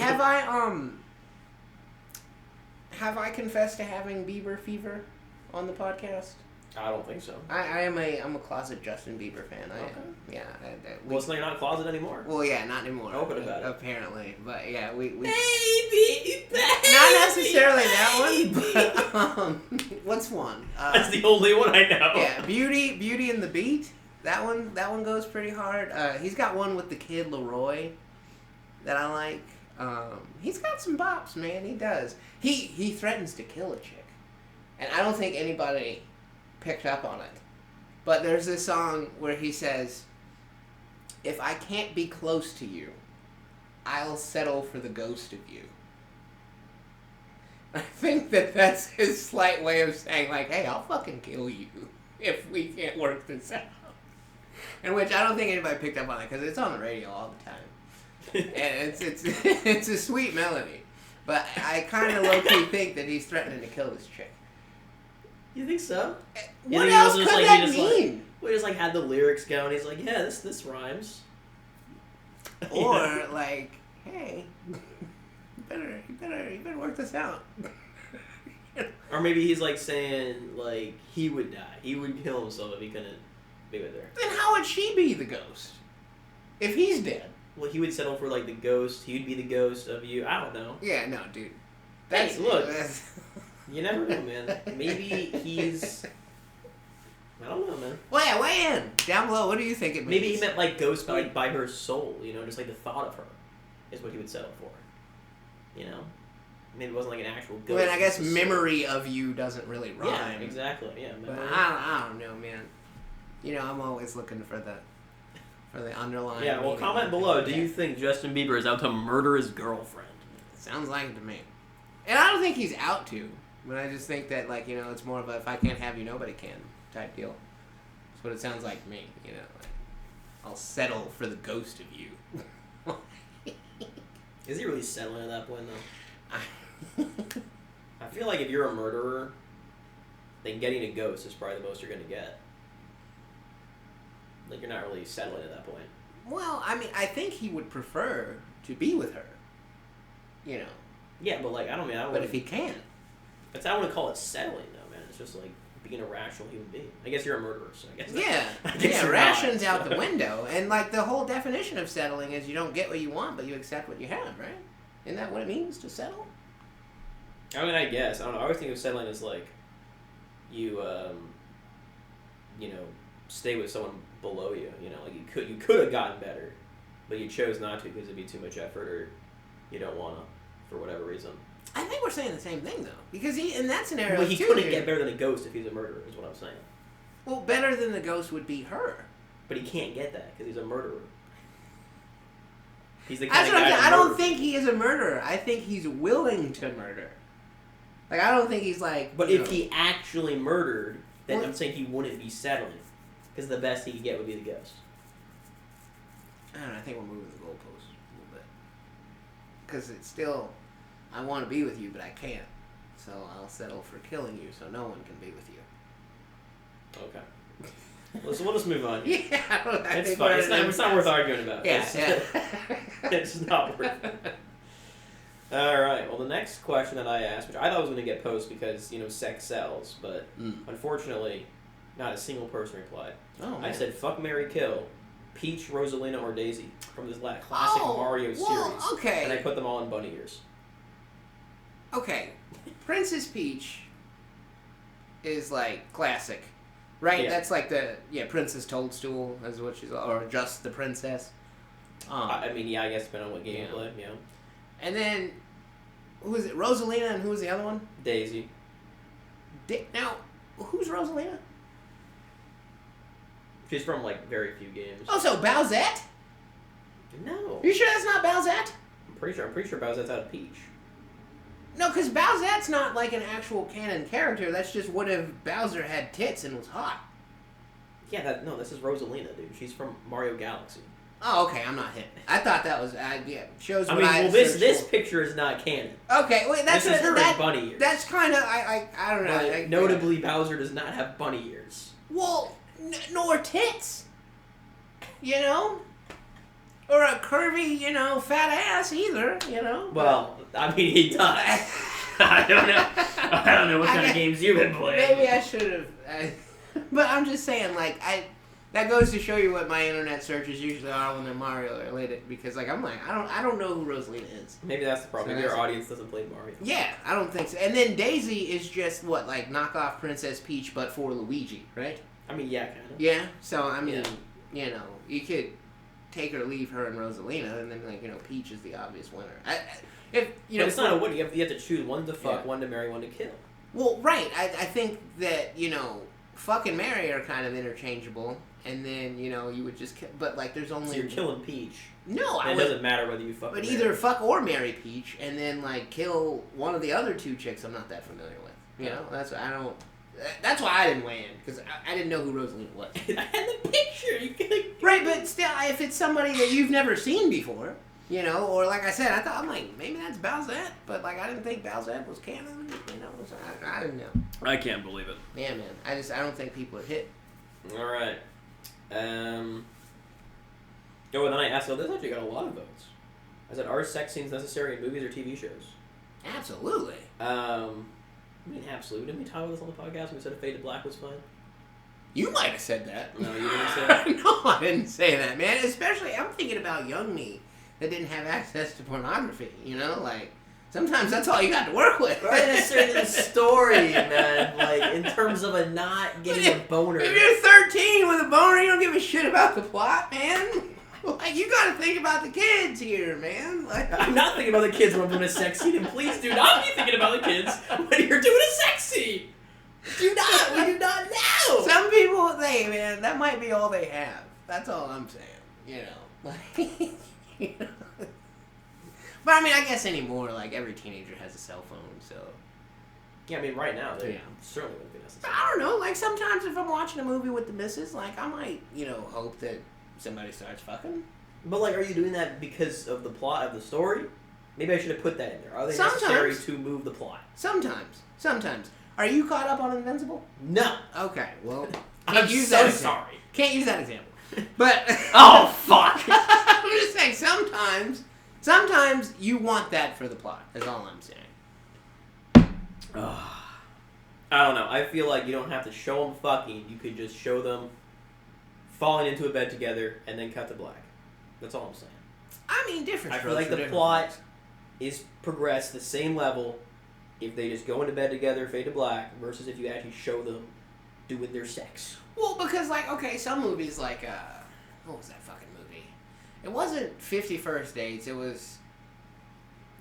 Have I confessed to having Bieber fever on the podcast? I don't think so. I'm a closet Justin Bieber fan. I Okay. am. Yeah. Well, so you're not in a closet anymore. Well, yeah, not anymore. Open about it. Apparently, but yeah, we Baby, not necessarily that one, but what's one? That's the only one I know. Yeah, Beauty and the Beat. That one goes pretty hard. He's got one with the kid Leroy that I like. He's got some bops, man. He does. He threatens to kill a chick, and I don't think anybody picked up on it. But there's this song where he says, "If I can't be close to you, I'll settle for the ghost of you." I think that's his slight way of saying, like, hey, I'll fucking kill you if we can't work this out. In which I don't think anybody picked up on it, because it's on the radio all the time. And it's a sweet melody. But I kind of low-key think that he's threatening to kill this chick. You think so? What else could that mean? We just like had the lyrics go, and he's like, "Yeah, this rhymes." Or Yeah. like, "Hey, you better work this out." Or maybe he's like saying like he would die, he would kill himself if he couldn't be with her. Then how would she be the ghost if he's dead? Well, he would settle for like the ghost. He would be the ghost of you. I don't know. Yeah, no, dude. Hey, look. You never know, man. Maybe he's I don't know, man. Well, yeah, weigh in. Down below, what do you think it means? Maybe he meant like ghost by her soul, you know, just like the thought of her is what he would settle for. You know? Maybe it wasn't like an actual ghost. Well, I guess memory of you doesn't really rhyme. Yeah, exactly. Yeah, but I don't know, man. You know, I'm always looking for the underlying. Yeah, well, comment below. Do you think Justin Bieber is out to murder his girlfriend? Sounds like it to me. And I don't think he's out to, but I just think that, like, you know, it's more of a if I can't have you, nobody can type deal. That's what it sounds like to me, you know. Like, I'll settle for the ghost of you. Is he really settling at that point, though? I feel like if you're a murderer, then getting a ghost is probably the most you're going to get. Like, you're not really settling at that point. Well, I mean, I think he would prefer to be with her. You know. Yeah, but, like, I don't. But if he can. I don't want to call it settling, though, man. It's just, like, being a rational human being. I guess you're a murderer, so I guess yeah, ration's out the window. And, like, the whole definition of settling is you don't get what you want, but you accept what you have, right? Isn't that what it means to settle? I mean, I guess. I don't know. I always think of settling as, like, you know, stay with someone below you. You know, like, you could have gotten better, but you chose not to because it'd be too much effort or you don't want to for whatever reason. I think we're saying the same thing, though. Because in that scenario, well, he couldn't get better than a ghost if he's a murderer, is what I'm saying. Well, better than the ghost would be her. But he can't get that because he's a murderer. He's the kind of guy I don't think he is a murderer. I think he's willing to murder. Like, I don't think he's like... But if he actually murdered, then I'm saying he wouldn't be settling. Because the best he could get would be the ghost. I don't know. I think we're moving the goalposts a little bit. Because it's still... I want to be with you, but I can't. So I'll settle for killing you so no one can be with you. Okay. Well, so we'll just move on. Yeah. It's fine. It's not worth arguing about. Yeah. It's not worth it. Alright, well the next question that I asked, which I thought was going to get posted because, you know, sex sells, but unfortunately, not a single person replied. Oh, man. I said, fuck, marry, kill, Peach, Rosalina, or Daisy from this classic Mario series. Okay. And I put them all in bunny ears. Okay. Princess Peach is, like, classic. Right? Yeah. That's like the, Princess Toadstool is what she's, or just the princess. I mean, yeah, I guess depending on what game you play, yeah. And then, who is it? Rosalina, and who was the other one? Daisy. Now, who's Rosalina? She's from, like, very few games. Oh, so Bowsette? No. Are you sure that's not Bowsette? I'm pretty sure Bowsette's out of Peach. No, because Bowsette's not, like, an actual canon character. That's just what if Bowser had tits and was hot. Yeah, this is Rosalina, dude. She's from Mario Galaxy. Oh, okay, I'm not hit. I thought that was, shows what this picture is not canon. Okay, wait, that's this is her with bunny ears. That's kind of, I don't know. But notably, Bowser does not have bunny ears. Well, nor tits. You know? Or a curvy, fat ass either, Well, I mean, he does. I don't know what kind of games you've been playing. Maybe I should have. But I'm just saying, like, that goes to show you what my internet searches usually are when they're Mario related. Because, like, I'm like, I don't know who Rosalina is. Maybe that's the problem. Maybe our audience doesn't play Mario. Yeah, I don't think so. And then Daisy is just, what, like, knockoff Princess Peach, but for Luigi, right? I mean, yeah, kind of. Yeah, so, I mean, you could take her, leave her, and Rosalina, and then, like, Peach is the obvious winner. But it's not a win. You have to choose one to fuck, one to marry, one to kill. Well, right. I think that, fuck and marry are kind of interchangeable, and then, you would just kill. But, like, there's only... So you're killing Peach. No, it doesn't matter whether you fuck or But marry. either fuck or marry Peach, and then, like, kill one of the other two chicks I'm not that familiar with. That's why I didn't weigh in, because I didn't know who Rosalina was. I had the picture. Right, but still, if it's somebody that you've never seen before, or like I said, I'm like, maybe that's Bowsette, but, like, I didn't think Bowsette was canon, so I didn't know. I can't believe it. Yeah, man. I don't think people would hit. All right. And then I asked, this actually got a lot of votes. I said, are sex scenes necessary in movies or TV shows? Absolutely. I mean, absolutely. Didn't we talk about this on the podcast when we said A Fade to Black was fine? You might have said that. No, you didn't say that? No, I didn't say that, man. Especially, I'm thinking about young me that didn't have access to pornography, Like, sometimes that's all you got to work with. Not necessarily the story, man. Like, in terms terms of a not getting a boner. If you're 13 with a boner, you don't give a shit about the plot, man. Like, you gotta think about the kids here, man. Like, I'm not thinking about the kids when I'm doing a sex scene, and please do not be thinking about the kids when you're doing a sex scene. We do not know. Some people, man, that might be all they have. That's all I'm saying, you know. Like, you know. But I mean, I guess anymore, like, every teenager has a cell phone, so. Yeah, I mean, right now, they certainly wouldn't be necessary. I don't know, like, sometimes if I'm watching a movie with the missus, like, I might, you know, hope that somebody starts fucking. But, like, are you doing that because of the plot of the story? Maybe I should have put that in there. Are they Sometimes. necessary to move the plot? Sometimes. Are you caught up on Invincible? No. Okay, well, I'm so sorry. Can't use that example. But oh fuck! I'm just saying, sometimes you want that for the plot. Is all I'm saying. I don't know. I feel like you don't have to show them fucking. You could just show them falling into a bed together and then cut to black. That's all I'm saying. I mean, different. I feel like the plot is progressed the same level if they just go into bed together, fade to black, versus if you actually show them doing their sex. Well, because, like, okay, some movies, like, what was that fucking movie? It wasn't 50 First Dates, it was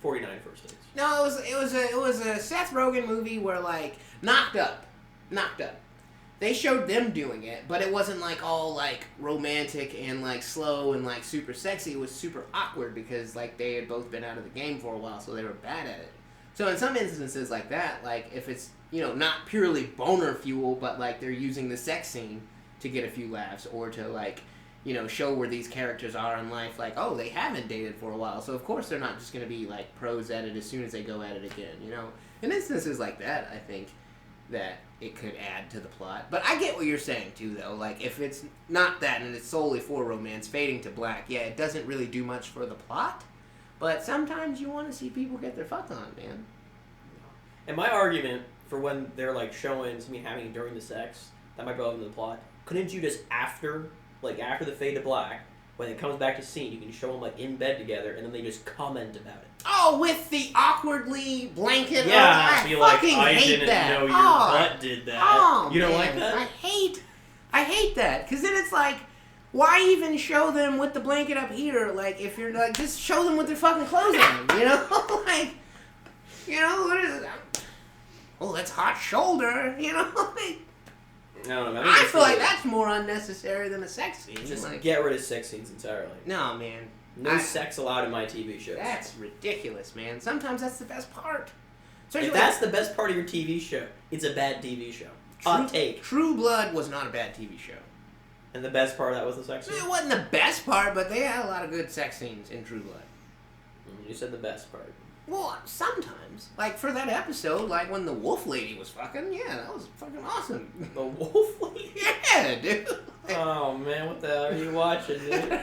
49 First Dates. No, it was a Seth Rogen movie where, like, Knocked Up. They showed them doing it, but it wasn't, like, all, like, romantic and, like, slow and, like, super sexy. It was super awkward because, like, they had both been out of the game for a while, so they were bad at it. So in some instances like that, like, if it's, you know, not purely boner fuel, but, like, they're using the sex scene to get a few laughs or to, like, you know, show where these characters are in life, like, oh, they haven't dated for a while, so of course they're not just going to be, like, pros at it as soon as they go at it again, you know? In instances like that, I think that it could add to the plot. But I get what you're saying, too, though. Like, if it's not that and it's solely for romance, fading to black, yeah, it doesn't really do much for the plot, but sometimes you want to see people get their fuck on, man. And my argument for when they're, like, showing something happening during the sex, that might be relevant to the plot, couldn't you just after the fade to black, when it comes back to scene, you can show them, like, in bed together, and then they just comment about it. Oh, with the awkwardly blanket. Yeah, I be like, fucking I hate didn't that. know your butt did that. Oh, you don't man. like that? I hate that, because then it's like, why even show them with the blanket up here? Like, if you're like, just show them with their fucking clothes on, you know? Like, you know, what is it? Oh, that's hot shoulder, you know? Like, I don't know. I feel like that's more unnecessary than a sex scene. Just like, get rid of sex scenes entirely. No, man. No sex allowed in my TV shows. That's ridiculous, man. Sometimes that's the best part. Especially if that's the best part of your TV show, it's a bad TV show. Hot take. True Blood was not a bad TV show. And the best part of that was the sex scene? It wasn't the best part, but they had a lot of good sex scenes in True Blood. You said the best part. Well, sometimes. Like, for that episode, like, when the wolf lady was fucking, yeah, that was fucking awesome. The wolf lady? Yeah, dude. Oh, man, what the hell are you watching, dude?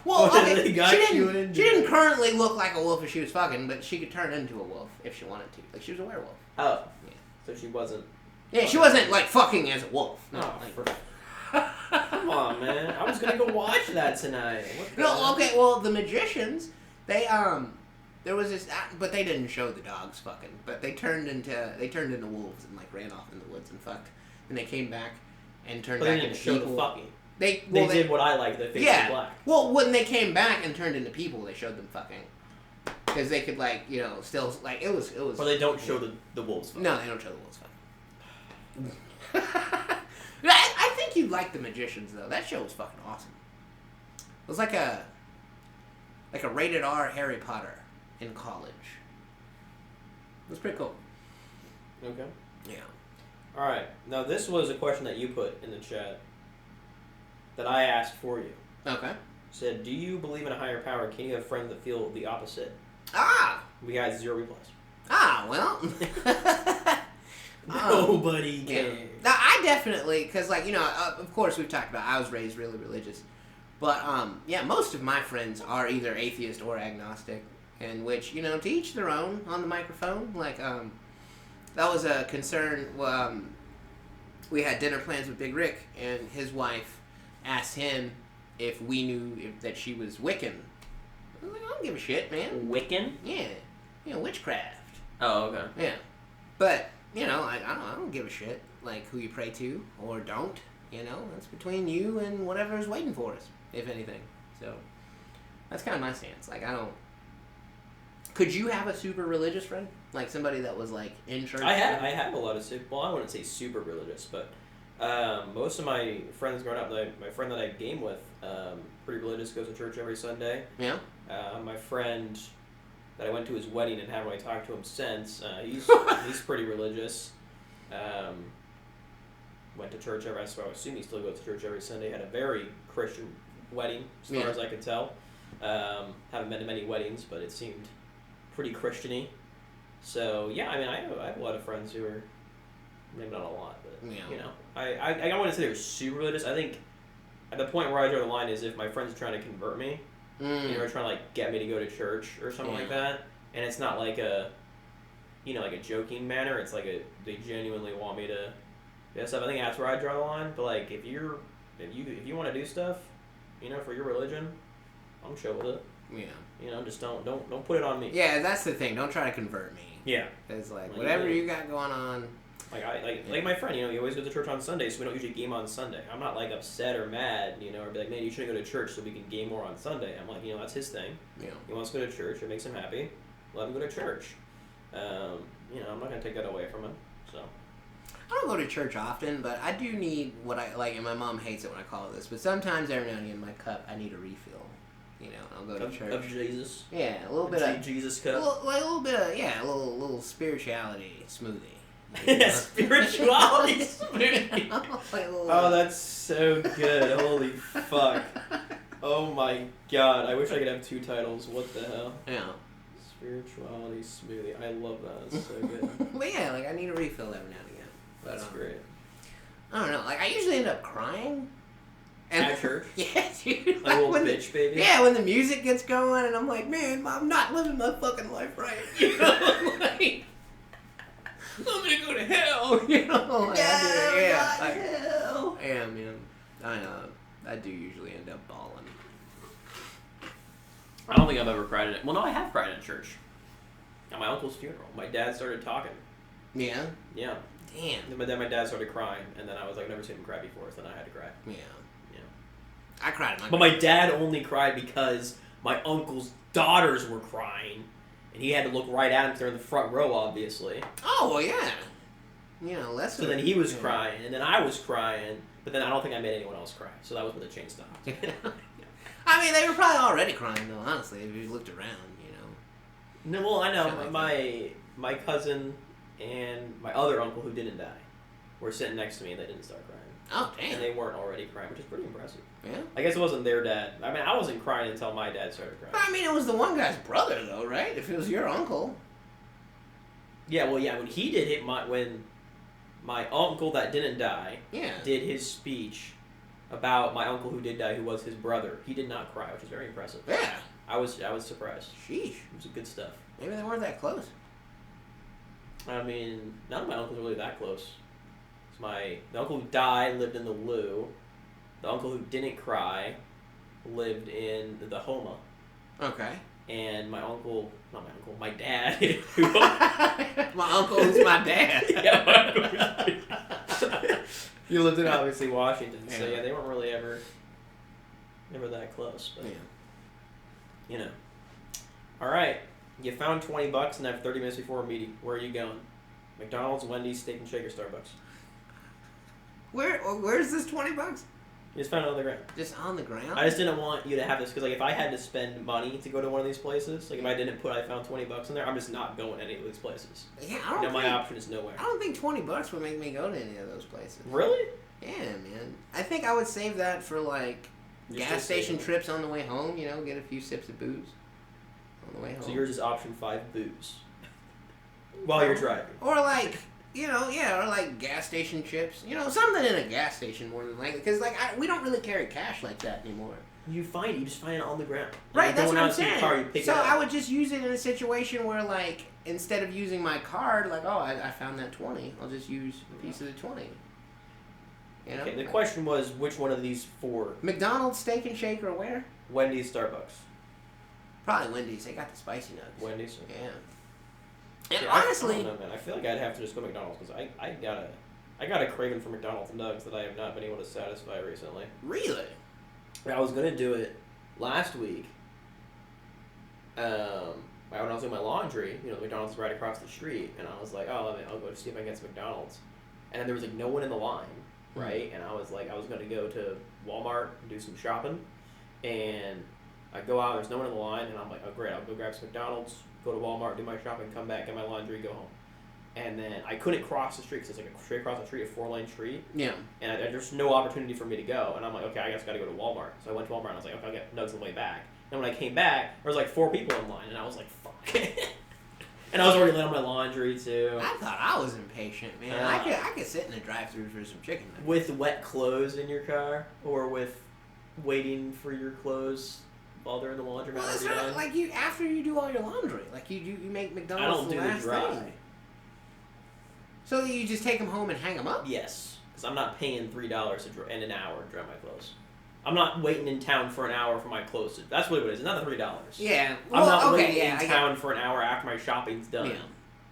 Well, okay, she didn't currently look like a wolf if she was fucking, but she could turn into a wolf if she wanted to. Like, she was a werewolf. Oh. Yeah. So she wasn't... Yeah, she wasn't, like, fucking as a wolf. No, Come on, man. I was gonna go watch that tonight. No, okay, well, the magicians, they, there was this, but they didn't show the dogs fucking, but they turned into wolves and, like, ran off in the woods and fucked. And they came back and turned back into people. They didn't show the fucking. They did what I like, the face of black. Well, when they came back and turned into people, they showed them fucking. Because they could, like, you know, still, like, it was. Or they don't show the wolves fucking. No, they don't show the wolves fucking. I think you'd like The Magicians, though. That show was fucking awesome. It was like a rated R Harry Potter in college. It was pretty cool. Okay. Yeah. Alright. Now, this was a question that you put in the chat that I asked for you. Okay. Said, do you believe in a higher power? Can you have friends that feel the opposite? Ah! We got 0 replies. Ah, well. Nobody cares. Yeah. Now, I definitely, because, like, you know, of course we've talked about I was raised really religious. But, yeah, most of my friends are either atheist or agnostic. And which, you know, to each their own on the microphone. Like, that was a concern. We had dinner plans with Big Rick, and his wife asked him if we knew that she was Wiccan. I was like, I don't give a shit, man. Wiccan? Yeah. You know, witchcraft. Oh, okay. Yeah. But you know, I don't give a shit, like, who you pray to or don't. You know, that's between you and whatever is waiting for us, if anything. So, that's kind of my stance. Like, I don't... Could you have a super religious friend? Like, somebody that was, like, in church? I have a lot of well, I wouldn't say super religious, but most of my friends growing up, my friend that I game with, pretty religious, goes to church every Sunday. Yeah? My friend that I went to his wedding and haven't really talked to him since, he's pretty religious. Went to church every, so I assume he still goes to church every Sunday. Had a very Christian wedding, as far as I could tell. Haven't been to many weddings, but it seemed pretty Christian-y. So, yeah, I mean, I have a lot of friends who are, maybe not a lot, but, you know. I don't want to say they're super religious. I think at the point where I draw the line is if my friends are trying to convert me, you know, or trying to, like, get me to go to church or something like that, and it's not like a, you know, like a joking manner. It's like they genuinely want me to... Yeah, stuff. I think that's where I draw the line. But like, if you want to do stuff, you know, for your religion, I'm chill with it. Yeah. You know, just don't put it on me. Yeah, that's the thing. Don't try to convert me. Yeah. It's like whatever you got going on. Like my friend, you know, he always goes to church on Sunday, so we don't usually game on Sunday. I'm not like upset or mad, you know, or be like, man, you shouldn't go to church so we can game more on Sunday. I'm like, you know, that's his thing. Yeah. He wants to go to church. It makes him happy. Let him go to church. You know, I'm not gonna take that away from him. So. I don't go to church often, but I do need what I like, and my mom hates it when I call it this, but sometimes every now and again in my cup, I need a refill. You know, I'll go to church. Of Jesus? Yeah, a little bit of... Jesus cup? A little bit of, yeah, a little spirituality smoothie. Spirituality smoothie? Oh, that's so good. Holy fuck. Oh my god. I wish I could have 2 titles. What the hell? Yeah. Spirituality smoothie. I love that. It's so good. But yeah, like, I need a refill every now and again. That's great. I don't know. Like, I usually end up crying. At church? Yeah, dude. Like a little bitch baby? Yeah, when the music gets going and I'm like, man, I'm not living my fucking life right. You know? Like, I'm gonna go to hell. You know? Like, hell. Yeah, man. I do usually end up bawling. I don't think I've ever cried at it. Well, no, I have cried at church. At my uncle's funeral. My dad started talking. Yeah? Yeah. Damn. Then my dad started crying, and then I was like, I've never seen him cry before, so then I had to cry. Yeah. I cried at But my dad only cried because my uncle's daughters were crying, and he had to look right at him. They're in the front row, obviously. Oh, well, yeah. You know, less. So then he was crying, and then I was crying, but then I don't think I made anyone else cry. So that was when the chain stopped. I mean, they were probably already crying, though, honestly, if you looked around, you know. No, well, I know. My cousin and my other uncle who didn't die were sitting next to me, and they didn't start crying. Oh, damn. And they weren't already crying, which is pretty impressive. Yeah. I guess it wasn't their dad. I mean, I wasn't crying until my dad started crying. I mean, it was the one guy's brother, though, right? If it was your uncle. Yeah, well, yeah, when he did it, when my uncle that didn't die did his speech about my uncle who did die, who was his brother, he did not cry, which is very impressive. Yeah. I was surprised. Sheesh. It was good stuff. Maybe they weren't that close. I mean, none of my uncles were really that close. The uncle who died lived in the Lou. The uncle who didn't cry lived in the Homa. Okay. And my dad. My uncle is my dad. Yeah, my uncle was my dad. He lived in, obviously, Washington. Yeah. So, yeah, they weren't really ever that close. But, you know. All right. You found $20 and have 30 minutes before a meeting. Where are you going? McDonald's, Wendy's, Steak and Shake, or Starbucks? Where's this $20? You just found it on the ground. Just on the ground? I just didn't want you to have this, because like, if I had to spend money to go to one of these places, like if I found $20 in there, I'm just not going to any of these places. Yeah, I don't think, my option is nowhere. I don't think $20 would make me go to any of those places. Really? Yeah, man. I think I would save that for like gas station trips on the way home, you know, get a few sips of booze on the way home. So yours is option 5, booze. While you're driving. Or like... You know, yeah, or like gas station chips. You know, something in a gas station more than likely. Because, like, we don't really carry cash like that anymore. You just find it on the ground. Right, that's what I'm saying. Car, you pick so it up. I would just use it in a situation where, like, instead of using my card, like, oh, I found that 20. I'll just use a piece of the 20. You know? Okay, the question was, which one of these 4? McDonald's, Steak and Shake, or where? Wendy's, Starbucks. Probably Wendy's. They got the spicy nuts. Wendy's? Yeah. And yeah, honestly, I don't know, man. I feel like I'd have to just go to McDonald's because I got a craving for McDonald's nugs that I have not been able to satisfy recently. really? I was gonna do it last week. When I was doing my laundry, you know, the McDonald's is right across the street, and I was like, oh, I'll go to see if I can get some McDonald's. And then there was like no one in the line, right? And I was like, I was gonna go to Walmart and do some shopping, and I go out, there's no one in the line, and I'm like, oh great, I'll go grab some McDonald's, go to Walmart, do my shopping, come back, get my laundry, go home. And then I couldn't cross the street because it's like a straight across the street, a 4-lane street. Yeah. And there's no opportunity for me to go. And I'm like, okay, I guess I gotta go to Walmart. So I went to Walmart and I was like, okay, I'll get nugs on the way back. And when I came back, there was like 4 people in line, and I was like, fuck. And I was already late on my laundry too. I thought I was impatient, man. I could sit in a drive-thru for some chicken nuggets. With wet clothes in your car, or with waiting for your clothes while they're in the laundromat. Well, it's not like you after you do all your laundry. Like you make McDonald's the last thing. So you just take them home and hang them up? Yes, because I'm not paying $3 in an hour to dry my clothes. I'm not waiting in town for an hour for my clothes to... That's really what it is. It's not the $3. Yeah. Well, I'm not waiting in town for an hour after my shopping's done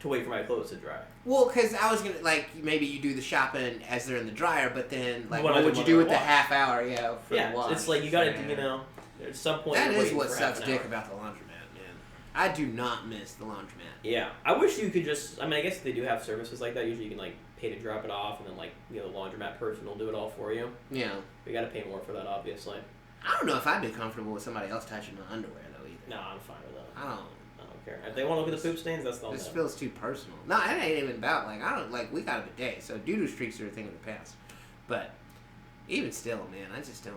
to wait for my clothes to dry. Well, because I was going to... Like, maybe you do the shopping as they're in the dryer, but then, like, what would you do with the half hour, for the wash? It's like you got to, you know... At some point, that is what sucks dick about the laundromat, man. I do not miss the laundromat. Yeah, I wish you could just. I mean, I guess they do have services like that. Usually, you can like pay to drop it off, and then like the laundromat person will do it all for you. Yeah, we got to pay more for that, obviously. I don't know if I'd be comfortable with somebody else touching my underwear though either. No, I'm fine with that. I don't care. If they want to look at the poop stains, that's the This feels too personal. No, it ain't even about like I don't like. We got a bidet, so doo-doo streaks are a thing of the past. But even still, man, I just don't.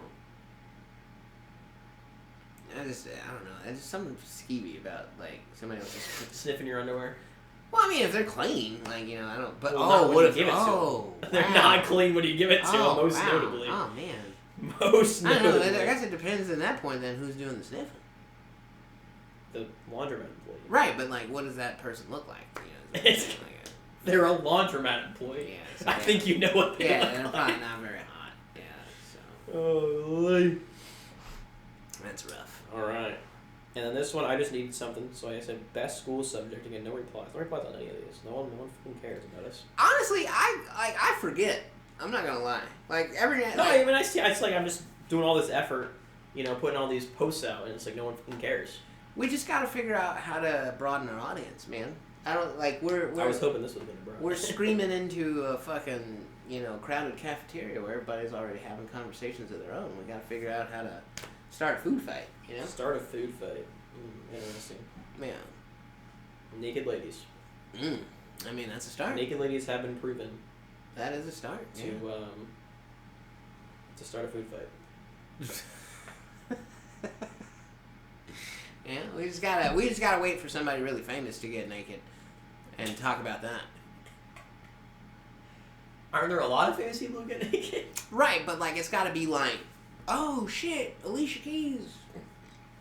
I don't know. There's just something skeevy about, like, somebody else just... Sniffing your underwear? Well, I mean, if they're clean, like, you know, I don't... But, well, what if... Give it to them. They're not clean when you give it to them, most notably. Oh, man. Most notably. I don't know. I guess it depends at that point, then, who's doing the sniffing. The laundromat employee. Right, but, like, what does that person look like? You know, they're a laundromat employee. Yeah. So I think you know what they look like. Yeah, they're probably not very hot. Yeah, so... Oh, that's rough. Alright. And then this one, I just needed something, so I said best school subject. Again, no replies. No replies on any of these. No one fucking cares about us. Honestly, I forget. I'm not gonna lie. Like, every day... No, I mean, I see, it's like I'm just doing all this effort, you know, putting all these posts out, and it's like no one fucking cares. We just gotta figure out how to broaden our audience, man. I don't, like, we're I was hoping this was gonna broaden. We're screaming into a fucking, you know, crowded cafeteria where everybody's already having conversations of their own. We gotta figure out how to start a food fight, you know? Start a food fight. Interesting. Yeah. Naked ladies. I mean, that's a start. Naked ladies have been proven. That is a start. To start a food fight. Yeah, we just gotta wait for somebody really famous to get naked and talk about that. Aren't there a lot of famous people who get naked? Right, but like it's gotta be like, oh shit, Alicia Keys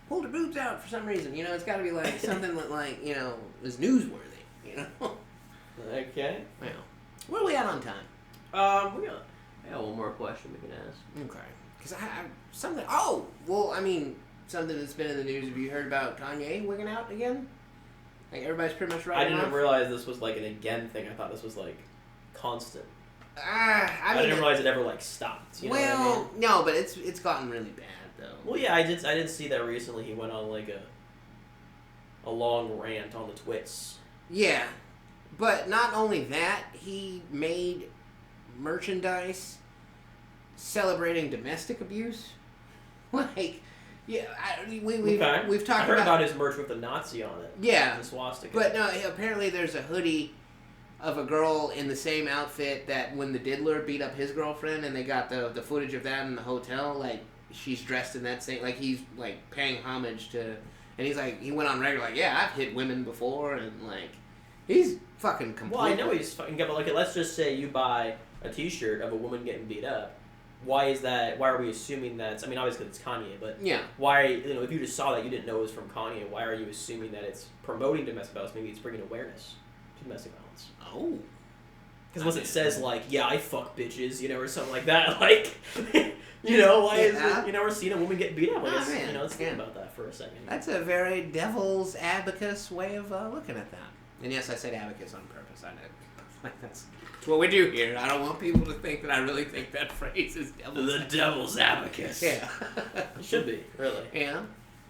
pulled her boobs out for some reason. You know, it's gotta be like something that like, you know, is newsworthy, you know? Okay. Well, where are we at on time? I got one more question we can ask. Okay. Because something, I mean, something that's been in the news. Have you heard about Kanye wigging out again? Like, everybody's pretty much right. I didn't realize this was, like, an again thing. I thought this was, like, constant. I didn't realize it ever, like, stopped. You know what I mean? No, but it's gotten really bad, though. Well, yeah, I did see that recently. He went on, like, a long rant on the twits. Yeah. But not only that, he made merchandise celebrating domestic abuse. Like... Yeah, we've talked about his merch with the Nazi on it. Yeah, the swastika. But no, apparently there's a hoodie of a girl in the same outfit that when the diddler beat up his girlfriend, and they got the footage of that in the hotel. Like she's dressed in that same, like he's like paying homage to, and he's like he went on record like, yeah, I've hit women before, and like he's fucking complete. Well, I know he's fucking good, but like let's just say you buy a T-shirt of a woman getting beat up. Why is that? Why are we assuming that's... I mean, obviously it's Kanye, but... Yeah. Why... You know, if you just saw that, you didn't know it was from Kanye, why are you assuming that it's promoting domestic violence? Maybe it's bringing awareness to domestic violence. Oh. Because once it says, like, yeah, I fuck bitches, you know, or something like that, like... you know, why is it... You know, we're seeing a woman get beat up. Like, you know, let's think about that for a second. That's a very devil's abacus way of looking at that. And yes, I said abacus on purpose. I know. Like that's what we do here. I don't want people to think that I really think that phrase is devil's abacus. Yeah. It should be, really. Yeah.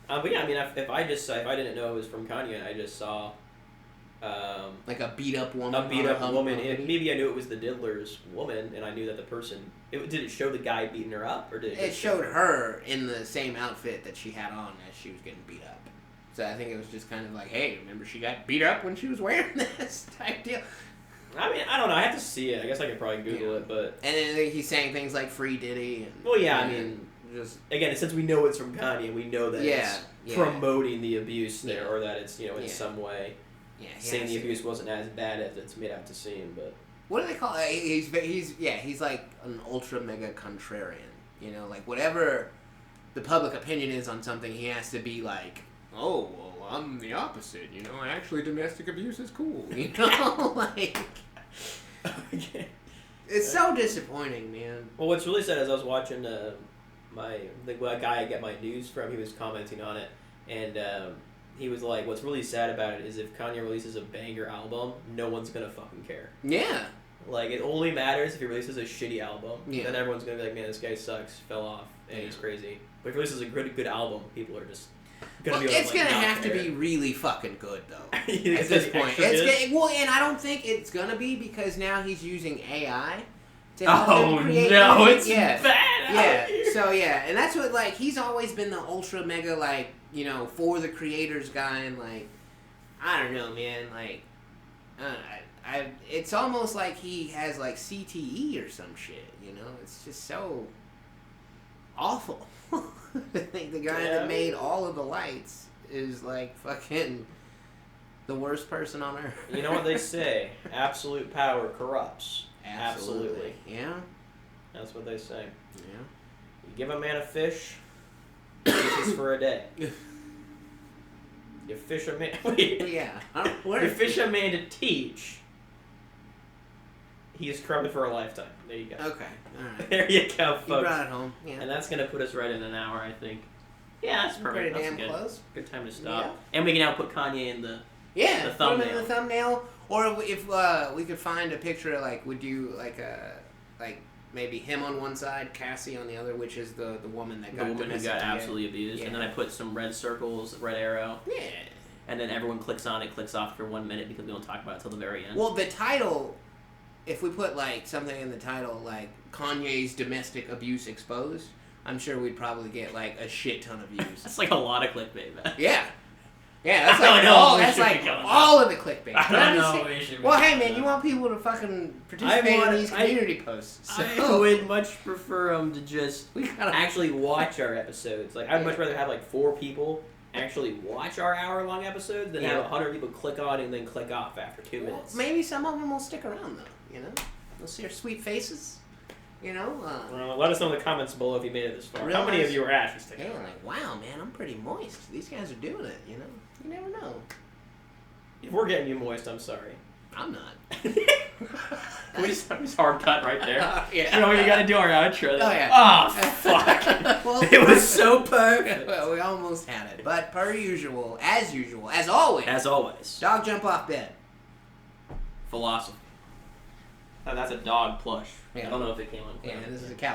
But yeah, I mean, if I didn't know it was from Kanye, and I just saw like a beat up woman. And maybe I knew it was the Diddler's woman, and I knew that the person. Did it show the guy beating her up, or did it? It showed her in the same outfit that she had on as she was getting beat up. So I think it was just kind of like, hey, remember she got beat up when she was wearing this type deal. I mean, I don't know. I have to see it. I guess I could probably Google it, but... And then he's saying things like Free Diddy. And, well, yeah, I mean... just again, since we know it's from Kanye, we know that it's promoting the abuse there, or that it's, in some way saying the abuse wasn't as bad as it's made out to seem, but... What do they call it? He's like an ultra mega contrarian. Like whatever the public opinion is on something, he has to be like, oh, well, I'm the opposite. Actually domestic abuse is cool. Like... Okay. It's so disappointing, man. Well, what's really sad is I was watching the guy I get my news from. He was commenting on it, and he was like, "What's really sad about it is if Kanye releases a banger album, no one's gonna fucking care." Yeah. Like it only matters if he releases a shitty album. Yeah. Then everyone's gonna be like, "Man, this guy sucks, fell off, and he's crazy." But if he releases a good album, people are just. It's gonna have to be really fucking good though. At this point, and I don't think it's gonna be because now he's using AI to help him create. No, it's bad. Out here. So and that's what he's always been the ultra mega for the creators guy, and I don't know, man, it's almost like he has CTE or some shit. It's just so awful. I think the guy that made all of the lights is fucking the worst person on earth. You know what they say? Absolute power corrupts. Absolutely. Yeah. That's what they say. Yeah. You give a man a fish, he fishes for a day. You fish a man. Yeah. You fish a man to teach. He's corrupted for a lifetime. There you go. Okay. All right. There you go, folks. You brought it home. Yeah. And that's going to put us right in an hour, I think. Yeah, that's perfect. Pretty damn good. close. Good time to stop. Yeah. And we can now put Kanye in the thumbnail. Put him in the thumbnail. Or if we could find a picture of would you maybe him on one side, Cassie on the other, which is the woman that got absolutely abused. Yeah. And then I put some red circles, red arrow. Yeah. And then everyone clicks on it, clicks off for 1 minute because we don't talk about it until the very end. Well, the title, if we put something in the title Kanye's domestic abuse exposed, I'm sure we'd probably get a shit ton of views. That's a lot of clickbait, man. Yeah. Yeah, that's all of the clickbait. I don't know. Well, hey man, you want people to fucking participate in these community posts. So. I would much prefer them to just actually watch our episodes. I'd much rather have 4 people actually watch our hour-long episodes than have 100 people click on and then click off after 2 minutes. Maybe some of them will stick around though. They'll see our sweet faces. Well, let us know in the comments below if you made it this far. How many of you are actually sticking around? Wow, man, I'm pretty moist. These guys are doing it. You never know. If we're getting you moist, I'm sorry. I'm not. Can we just have this hard cut right there? Yeah. You gotta do our outro. Oh, yeah. Oh, fuck. Well, it was so perfect. Well, we almost had it. But per usual, as always. As always. Dog jump off bed. Philosophy. Oh, that's a dog plush. Yeah. I don't know if it came on. Yeah, this is a couch.